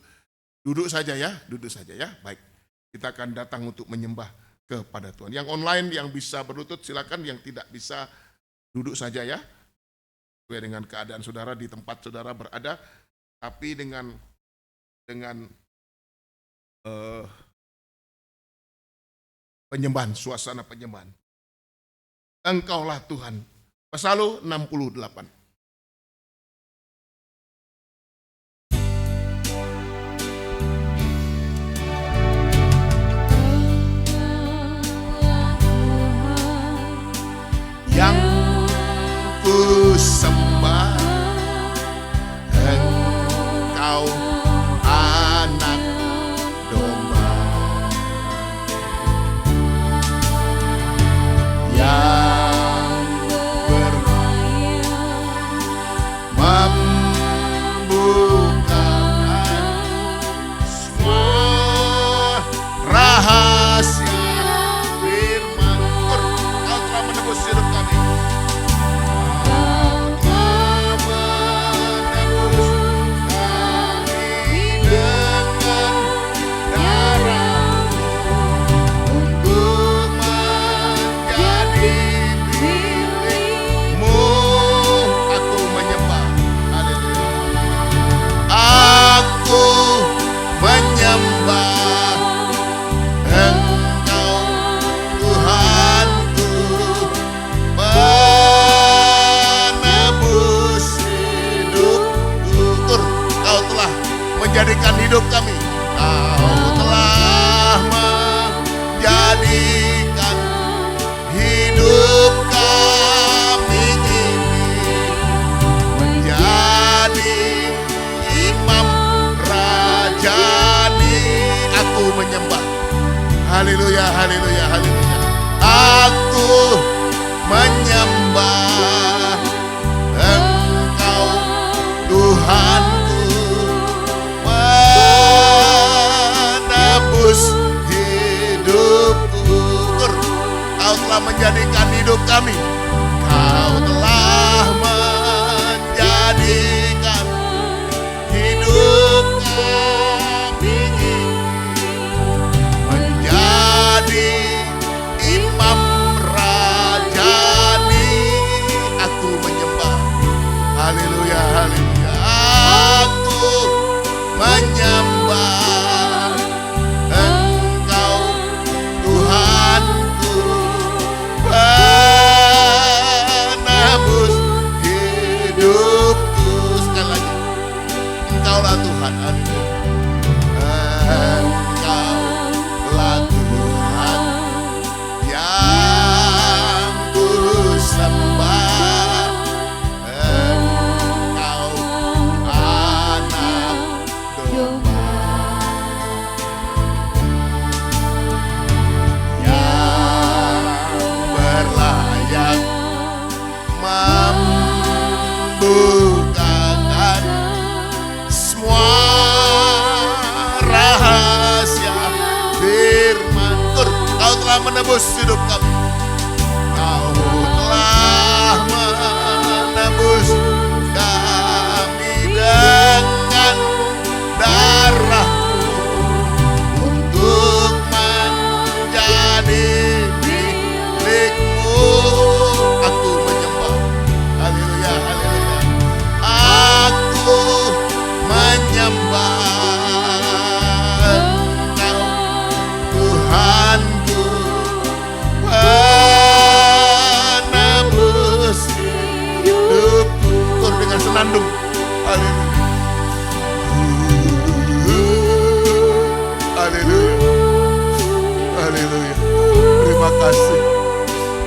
duduk saja ya. Duduk saja ya. Baik. kita akan datang untuk menyembah kepada Tuhan. Yang online, yang bisa berlutut silakan, yang tidak bisa duduk saja ya. Sesuai dengan keadaan saudara di tempat saudara berada, tapi dengan penyembahan, suasana penyembahan. Engkaulah Tuhan. Mazmur 68. Yang ku sembah, Engkau anak domba yang membukakan semua rahasia firman. Kau telah menebus hidup kami. Menjadikan hidup kami, Kau telah menjadikan hidup kami ini menjadi imam rajani. Aku menyembah, haleluya, haleluya, haleluya. Aku menyembah Engkau Tuhan, menebus hidupku. Kau telah menjadikan hidup kami, Kau telah menjadikan hidup kami menjadi imam rajani. Aku menyembah, haleluya, haleluya. Aku menyembah Engkau Tuhanku, penebus hidupku. Sekali lagi, Engkaulah Tuhan, haleluya. Engkaulah Tuhan yang ku sembah. Engkau anak domba yang berlayak membukakan semua rahasia firman. Kau telah menebus hidup kami, Kau telah menebus kami dengan darah-Mu untuk menjadi milik-Mu. Aku menyembah, haleluya, haleluya. Aku menyembah Engkau Tuhanku, penebus hidupku. Dengan senandung, haleluya, haleluya, haleluya. Terima kasih,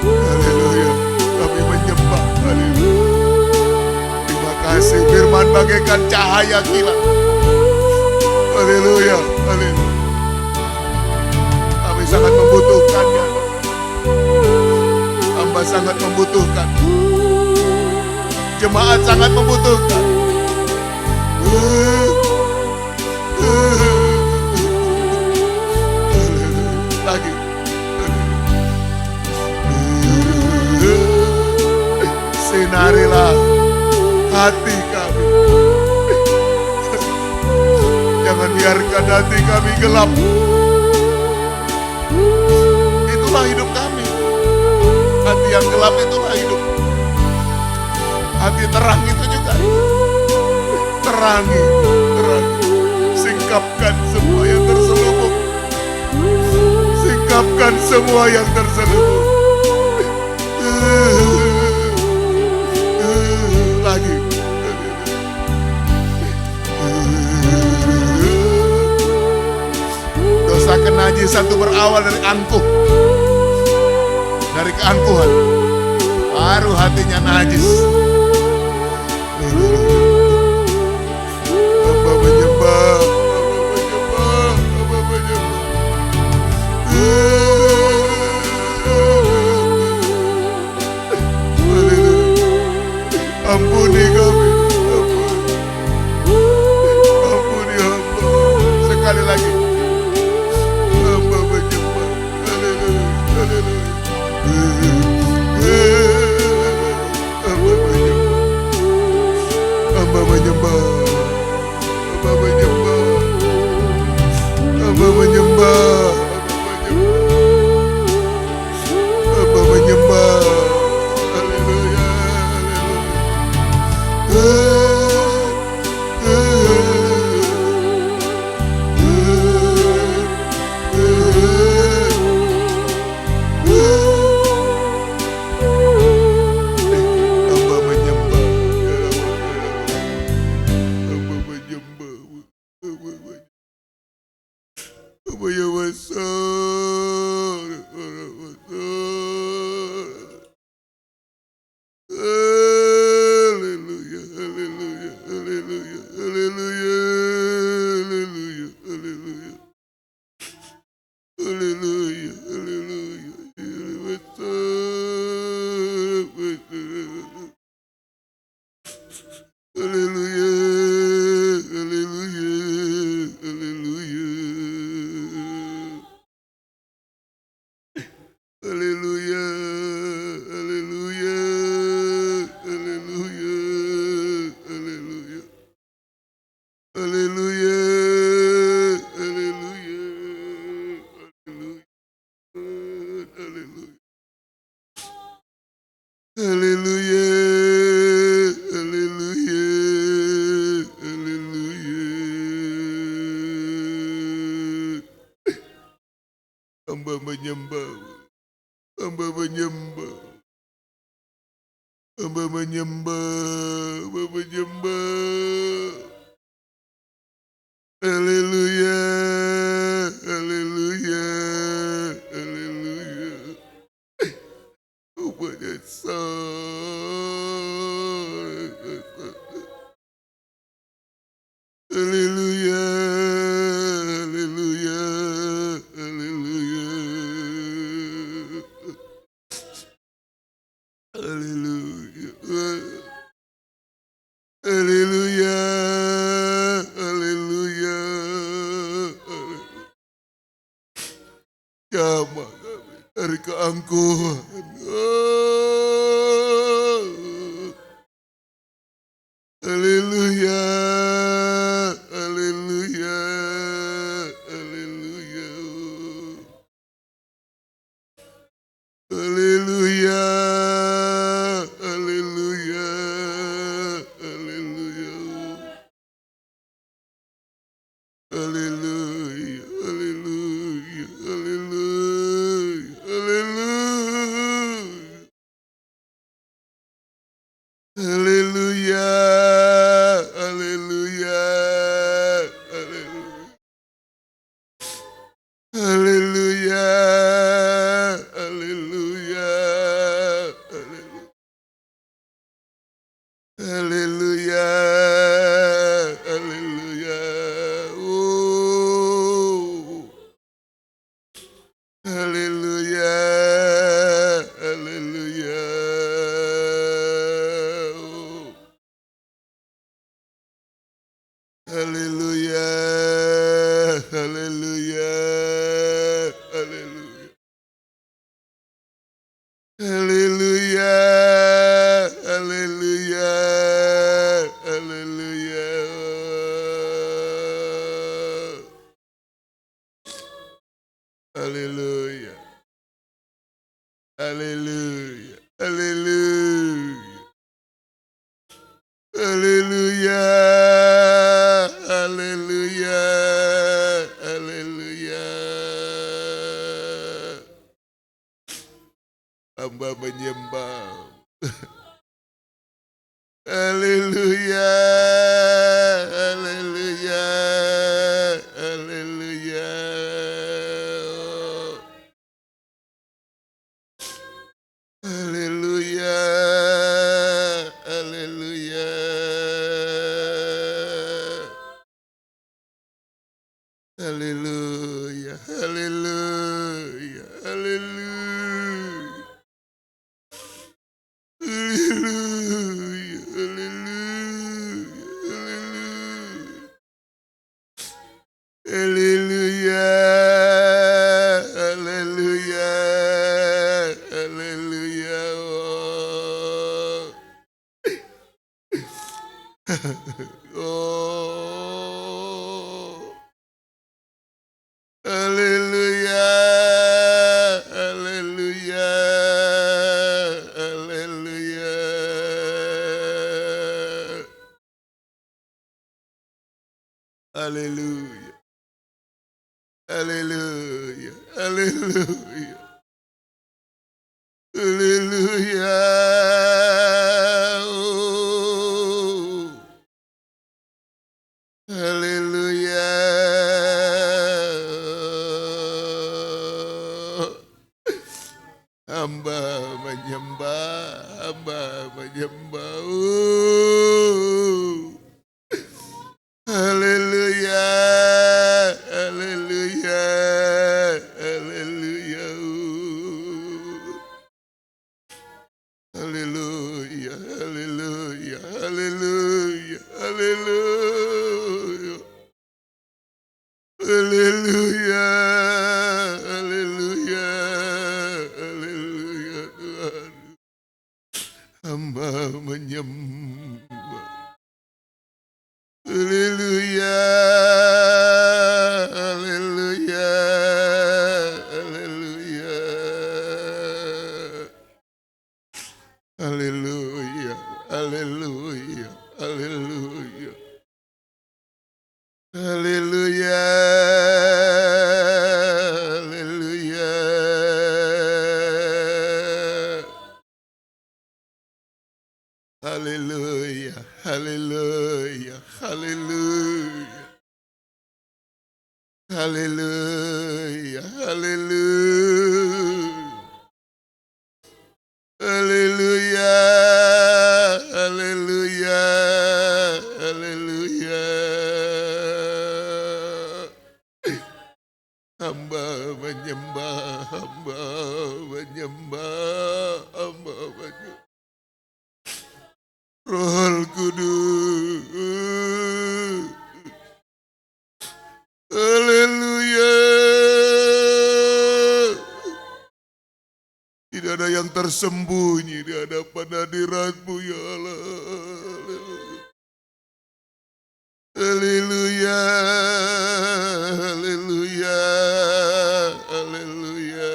haleluya. Kami menyembah, haleluya. Terima kasih, firman bagaikan cahaya kilat, haleluya, haleluya. Kami sangat membutuhkannya, hamba sangat membutuhkan, jemaat sangat membutuhkan. Lagi, sinarilah hati kami, jangan biarkan hati kami gelap. itulah hidup kami. Hati yang gelap itulah hidup. Hati terang itu juga. Terangi. Singkapkan semua yang terselubung. Singkapkan semua yang terselubung. Lagi. Dosa kenajisan itu berawal dari angkuh. Dari keangkuhan. Baru hatinya najis. Hamba menyembah. Ampuni kami. Ampuni hamba. Sekali lagi. Hamba menyembah. Haleluya. Hamba menyembah. Haleluya. Hamba menyembah. Hamba menyembah. Hamba menyembah. Hamba menyembah. Haleluya. Haleluya. Haleluya. Upaya haleluya. Haleluya. Haleluya. Haleluya. Haleluya. Haleluya. Jamah kami dari keangkuhan. Haleluya. Haleluya. Haleluya. Haleluya. Haleluya. Haleluya. Haleluya. Haleluya. Haleluya. Haleluya. Haleluya. Haleluya. Haleluya. Haleluya. Haleluya. Haleluya. Haleluya. Oh. Haleluya. Haleluya. Oh. Haleluya. Haleluya. Haleluya. Haleluya. Haleluya. Haleluya. Haleluya. Haleluya. Haleluya. Haleluya. Haleluya. Haleluya. Hamba menyembah. Haleluya. Haleluya. Haleluya. Haleluya. Haleluya. Haleluya. Haleluya. Haleluya. Haleluya. Haleluya. Haleluya. Haleluya. Oh. Haleluya. Haleluya. Haleluya. Haleluya. Haleluya. Haleluya. Haleluya. Oh. Haleluya. Hamba menyembah, hamba menyembah. Oh. Haleluya. Haleluya. Haleluya. Haleluya. Haleluya. Haleluya. Haleluya. Haleluya. Haleluya. Haleluya Tuhan. Hamba menyembah. Haleluya. Haleluya. Haleluya. Haleluya. Haleluya. Haleluya. Haleluya. Haleluya. Haleluya. Haleluya. Haleluya. Haleluya. Haleluya. Haleluya. Haleluya. Hamba menyembah, hamba menyembah, hamba menyembah. Roh Kudus. Haleluya. Tidak ada yang tersembunyi di hadapan hadirat-Mu ya Allah. Haleluya. Haleluya. Haleluya.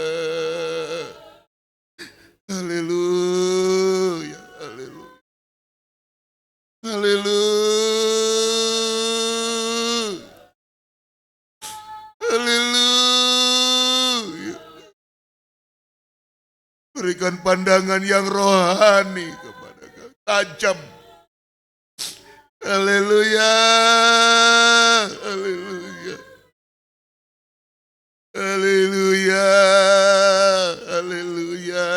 Haleluya. Haleluya. Haleluya. Haleluya. Berikan pandangan yang rohani kepada kami. Tajam. Haleluya. Haleluya. Haleluya. Haleluya.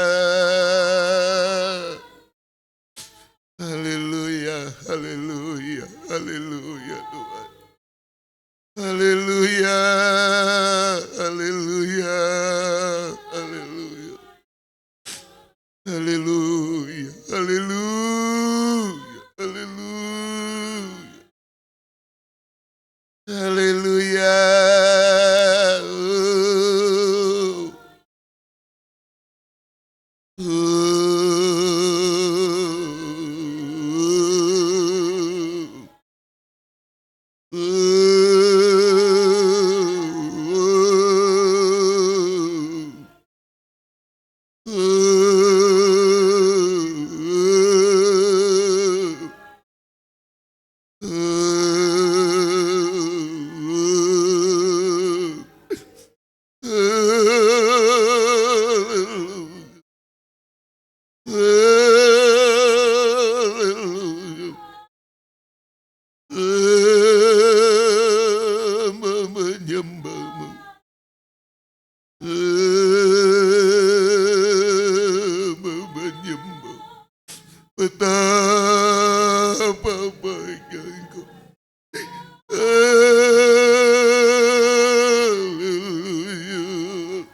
Haleluya. Haleluya. Haleluya Tuhan. Haleluya. Haleluya. Haleluya. Haleluya. Haleluya. Haleluya. Haleluya. Oh. Menyembahmu, menyembah. Betapa baiknya Engkau. Haleluya. Haleluya.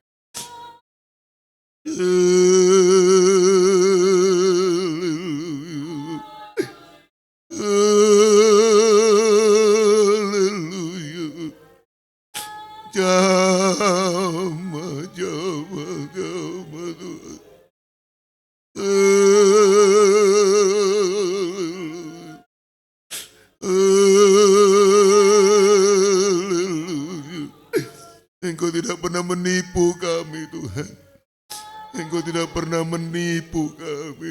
Haleluya. Haleluya. Haleluya. Jama, jama, jama Tuhan. Haleluya. Haleluya. Engkau tidak pernah menipu kami Tuhan. Engkau tidak pernah menipu kami.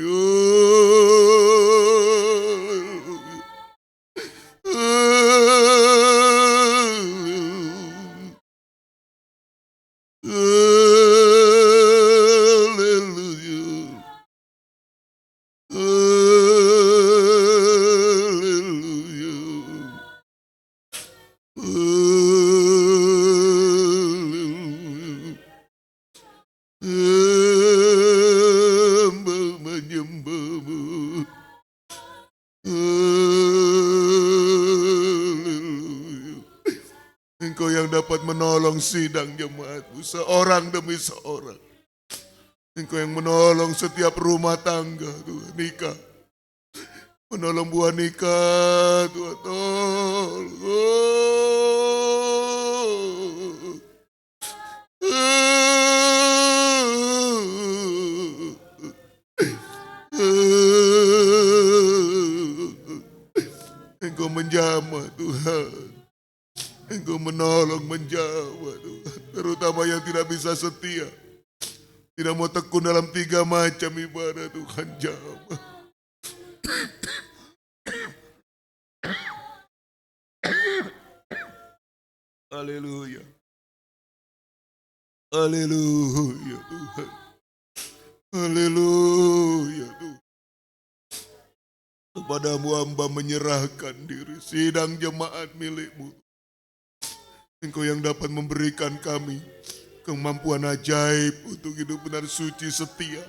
Haleluya. Haleluya. Haleluya. Hamba menyembahmu. Haleluya. Engkau yang dapat menolong sidang jemaatmu seorang demi seorang. Engkau yang menolong setiap rumah tangga Tuhan, nikah. Menolong buah nikah Tuhan, Engkau menjamah Tuhan. Engkau menolong menjamah Tuhan. Terutama yang tidak bisa setia. Tidak mau tekun dalam 3 macam ibadah Tuhan, jamah. Haleluya. Haleluya Tuhan. Haleluya Tuhan. Kepadamu hamba menyerahkan diri, sidang jemaat milikmu. Engkau yang dapat memberikan kami kemampuan ajaib untuk hidup benar suci setia.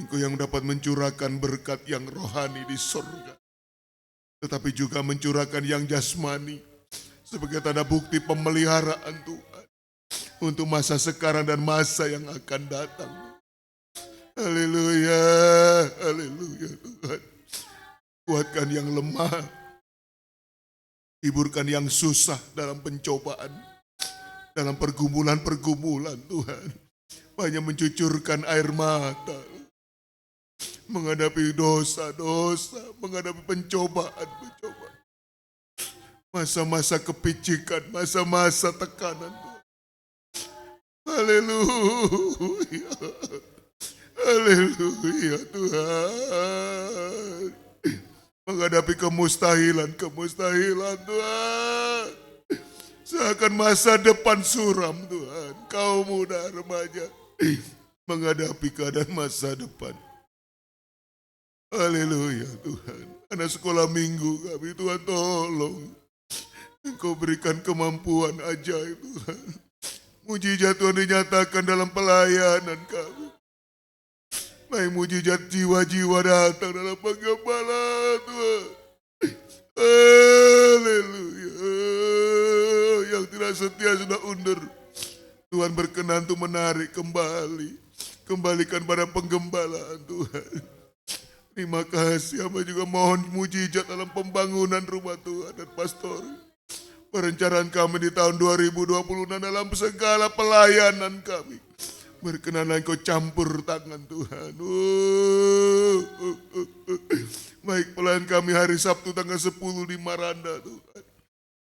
Engkau yang dapat mencurahkan berkat yang rohani di surga. Tetapi juga mencurahkan yang jasmani sebagai tanda bukti pemeliharaan Tuhan untuk masa sekarang dan masa yang akan datang. Haleluya, haleluya Tuhan. Kuatkan yang lemah, hiburkan yang susah dalam pencobaan, dalam pergumulan-pergumulan Tuhan. Banyak mencucurkan air mata, menghadapi dosa-dosa, menghadapi pencobaan-pencobaan. Masa-masa kepicikan, masa-masa tekanan Tuhan. Haleluya. Haleluya Tuhan. Menghadapi kemustahilan Tuhan. Seakan masa depan suram Tuhan. Kau muda remaja menghadapi keadaan masa depan. Haleluya Tuhan. Anak sekolah minggu kami Tuhan tolong. Engkau berikan kemampuan ajaib Tuhan. Mujizat Tuhan dinyatakan dalam pelayanan kami. Baik mujizat jiwa-jiwa datang dalam penggembala Tuhan. Haleluya. Yang tidak setia sudah undur. Tuhan berkenan untuk menarik kembali. Kembalikan pada penggembalaan Tuhan. Terima kasih. Hamba juga mohon mujizat dalam pembangunan rumah Tuhan dan pastor. Perencanaan kami di tahun 2026 dalam segala pelayanan kami. Berkenanlah Engkau campur tangan Tuhan. Baik pelayan kami hari Sabtu tanggal 10 di Maranda Tuhan.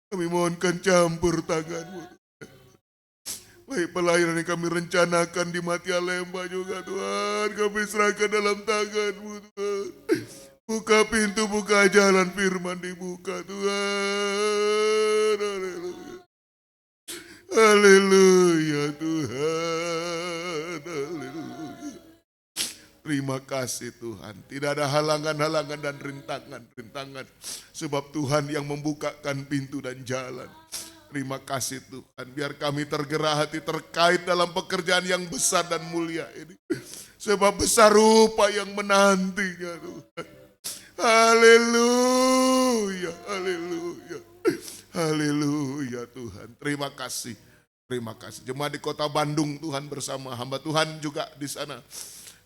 Kami mohonkan campur tangan-Mu. Baik pelayanan yang kami rencanakan di Matia Lemba juga Tuhan, kami serahkan dalam tangan-Mu Tuhan. Buka pintu, buka jalan, firman dibuka Tuhan. Haleluya. Haleluya Tuhan. Haleluya. Terima kasih Tuhan. Tidak ada halangan-halangan dan rintangan-rintangan. Sebab Tuhan yang membukakan pintu dan jalan. Terima kasih Tuhan. Biar kami tergerak hati terkait dalam pekerjaan yang besar dan mulia ini. Sebab besar rupa yang menantinya Tuhan. Haleluya. Haleluya. Haleluya Tuhan. Terima kasih. Terima kasih. Jemaat di kota Bandung Tuhan bersama hamba Tuhan juga di sana.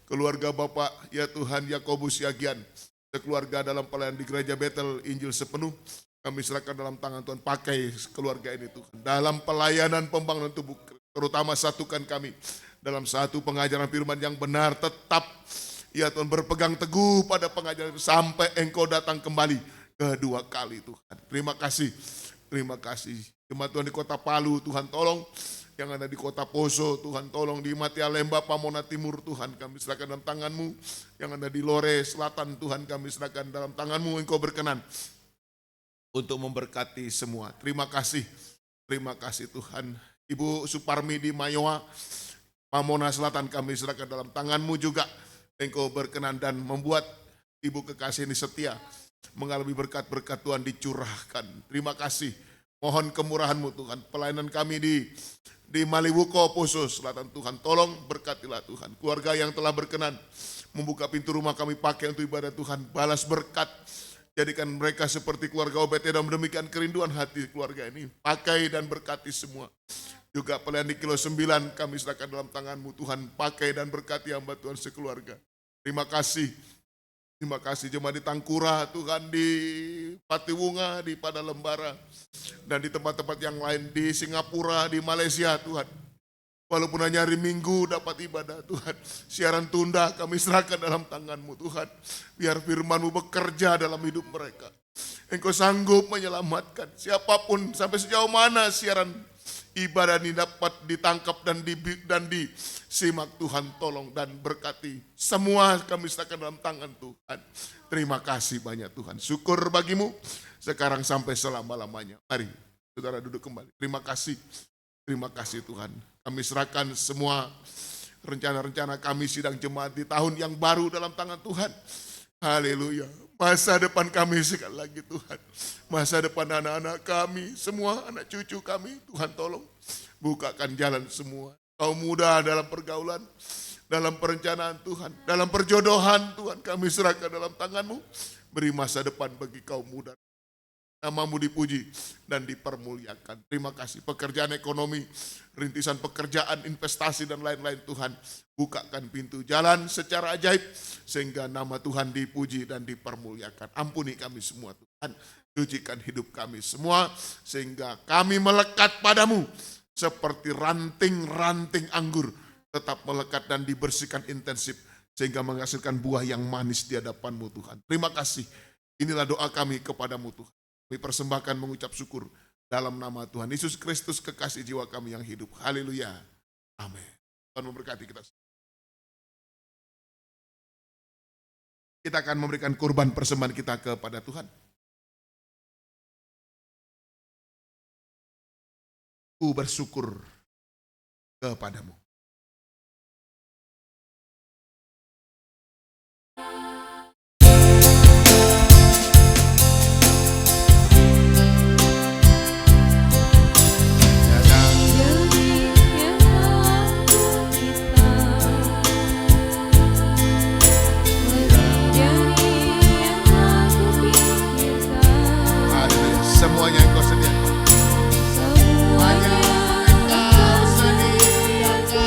Keluarga Bapak ya Tuhan Yakobus Yagian. Keluarga dalam pelayanan di Gereja Betel Injil Sepenuh. Kami serahkan dalam tangan Tuhan, pakai keluarga ini Tuhan. Dalam pelayanan pembangunan tubuh, terutama satukan kami dalam satu pengajaran firman yang benar, tetap ya Tuhan berpegang teguh pada pengajaran itu sampai Engkau datang kembali kedua kali Tuhan. Terima kasih, terima kasih. Jemaat Tuhan di kota Palu Tuhan tolong, yang ada di kota Poso Tuhan tolong, di Matia Lemba Pamona Timur Tuhan kami serahkan dalam tangan-Mu, yang ada di Lore Selatan Tuhan kami serahkan dalam tangan-Mu, Engkau berkenan untuk memberkati semua. Terima kasih Tuhan. Ibu Suparmi di Mayowa, Pamona Selatan kami serahkan dalam tangan-Mu juga. Engkau berkenan dan membuat ibu kekasih ini setia. Mengalami berkat-berkat Tuhan dicurahkan. Terima kasih. Mohon kemurahan-Mu Tuhan. Pelayanan kami di Maliwuko, Poso Selatan Tuhan. Tolong berkatilah Tuhan. Keluarga yang telah berkenan membuka pintu rumah kami pakai untuk ibadah Tuhan. Balas berkat. Jadikan mereka seperti keluarga Obed-Edom, demikian kerinduan hati keluarga ini. Pakai dan berkati semua. Juga pelayan di Kilo 9 kami serahkan dalam tangan-Mu Tuhan. Pakai dan berkati hamba Tuhan sekeluarga. Terima kasih. Terima kasih jemaat di Tangkura Tuhan, di Patiwunga, di Padalembara. Dan di tempat-tempat yang lain, di Singapura, di Malaysia Tuhan. Walaupun hanya hari Minggu dapat ibadah Tuhan. Siaran tunda kami serahkan dalam tangan-Mu Tuhan. Biar firman-Mu bekerja dalam hidup mereka. Engkau sanggup menyelamatkan. Siapapun sampai sejauh mana siaran ibadah ini dapat ditangkap dan disimak Tuhan. Tolong dan berkati. Semua kami serahkan dalam tangan Tuhan. Terima kasih banyak Tuhan. Syukur bagi-Mu sekarang sampai selama-lamanya. Mari saudara duduk kembali. Terima kasih. Terima kasih Tuhan. Kami serahkan semua rencana-rencana kami sidang jemaat di tahun yang baru dalam tangan Tuhan. Haleluya. Masa depan kami sekali lagi Tuhan. Masa depan anak-anak kami, semua anak cucu kami. Tuhan tolong bukakan jalan semua. Kaum muda dalam pergaulan, dalam perencanaan Tuhan, dalam perjodohan Tuhan kami serahkan dalam tangan-Mu. Beri masa depan bagi kaum muda. Nama-Mu dipuji dan dipermuliakan. Terima kasih. Pekerjaan ekonomi, rintisan pekerjaan, investasi dan lain-lain Tuhan. Bukakan pintu jalan secara ajaib. Sehingga nama Tuhan dipuji dan dipermuliakan. Ampuni kami semua Tuhan. Sucikan hidup kami semua. Sehingga kami melekat pada-Mu. Seperti ranting-ranting anggur. Tetap melekat dan dibersihkan intensif. Sehingga menghasilkan buah yang manis di hadapan-Mu Tuhan. Terima kasih. Inilah doa kami kepada-Mu Tuhan. Kami persembahkan mengucap syukur dalam nama Tuhan Yesus Kristus, kekasih jiwa kami yang hidup. Haleluya. Amin. Tuhan memberkati kita. Kita akan memberikan kurban persembahan kita kepada Tuhan. Ku bersyukur kepadamu. Semuanya engkau sediakan. Semuanya engkau sediakan.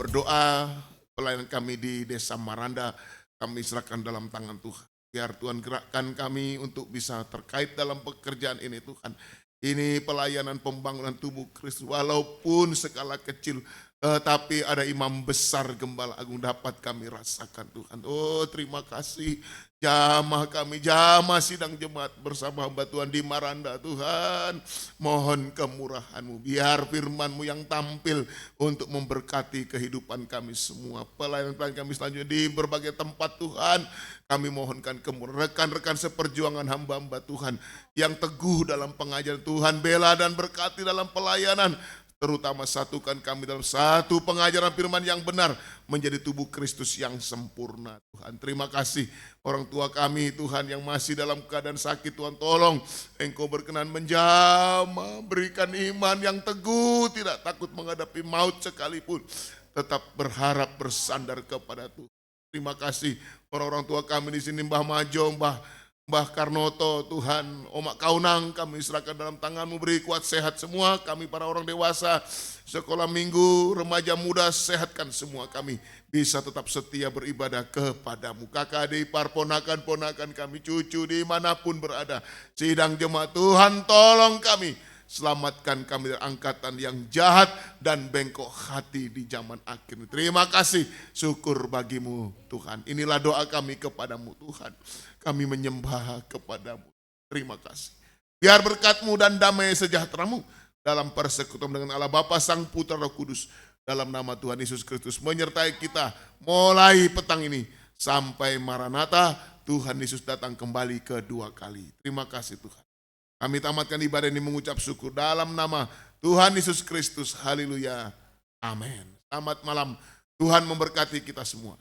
berdoa pelayanan kami di Desa Maranda, kami serahkan dalam tangan Tuhan. Biar Tuhan gerakkan kami untuk bisa terkait dalam pekerjaan ini Tuhan. Ini pelayanan pembangunan tubuh Kristus, walaupun skala kecil, tetapi ada imam besar Gembala Agung dapat kami rasakan Tuhan. Oh terima kasih, jamah kami, jamah sidang jemaat bersama hamba Tuhan di Maranda Tuhan. Mohon kemurahan-Mu, biar firman-Mu yang tampil untuk memberkati kehidupan kami semua. Pelayanan kami selanjutnya di berbagai tempat Tuhan. Kami mohonkan kemurahan rekan-rekan seperjuangan hamba-hamba Tuhan yang teguh dalam pengajaran Tuhan, bela dan berkati dalam pelayanan. Terutama satukan kami dalam satu pengajaran firman yang benar, menjadi tubuh Kristus yang sempurna Tuhan. Terima kasih orang tua kami Tuhan yang masih dalam keadaan sakit, Tuhan tolong Engkau berkenan menjamah, berikan iman yang teguh, tidak takut menghadapi maut sekalipun, tetap berharap bersandar kepada Tuhan. Terima kasih orang-orang tua kami di sini, Mbah Majo, Mbah Karnoto, Tuhan, Omak Kaunang, kami serahkan dalam tangan-Mu, beri kuat sehat semua, kami para orang dewasa, sekolah minggu, remaja muda, sehatkan semua kami, bisa tetap setia beribadah kepada-Mu. Kakak adik, ponakan-ponakan kami, cucu dimanapun berada, sidang jemaat Tuhan tolong kami, selamatkan kami dari angkatan yang jahat dan bengkok hati di zaman akhir. Terima kasih, syukur bagi-Mu Tuhan. Inilah doa kami kepada-Mu Tuhan. Kami menyembah kepada-Mu. Terima kasih. Biar berkat-Mu dan damai sejahtera-Mu dalam persekutuan dengan Allah Bapa, Sang Putra, Roh Kudus, dalam nama Tuhan Yesus Kristus menyertai kita mulai petang ini sampai Maranatha, Tuhan Yesus datang kembali kedua kali. Terima kasih Tuhan. Kami tamatkan ibadah ini mengucap syukur dalam nama Tuhan Yesus Kristus. Haleluya. Amin. Selamat malam. Tuhan memberkati kita semua.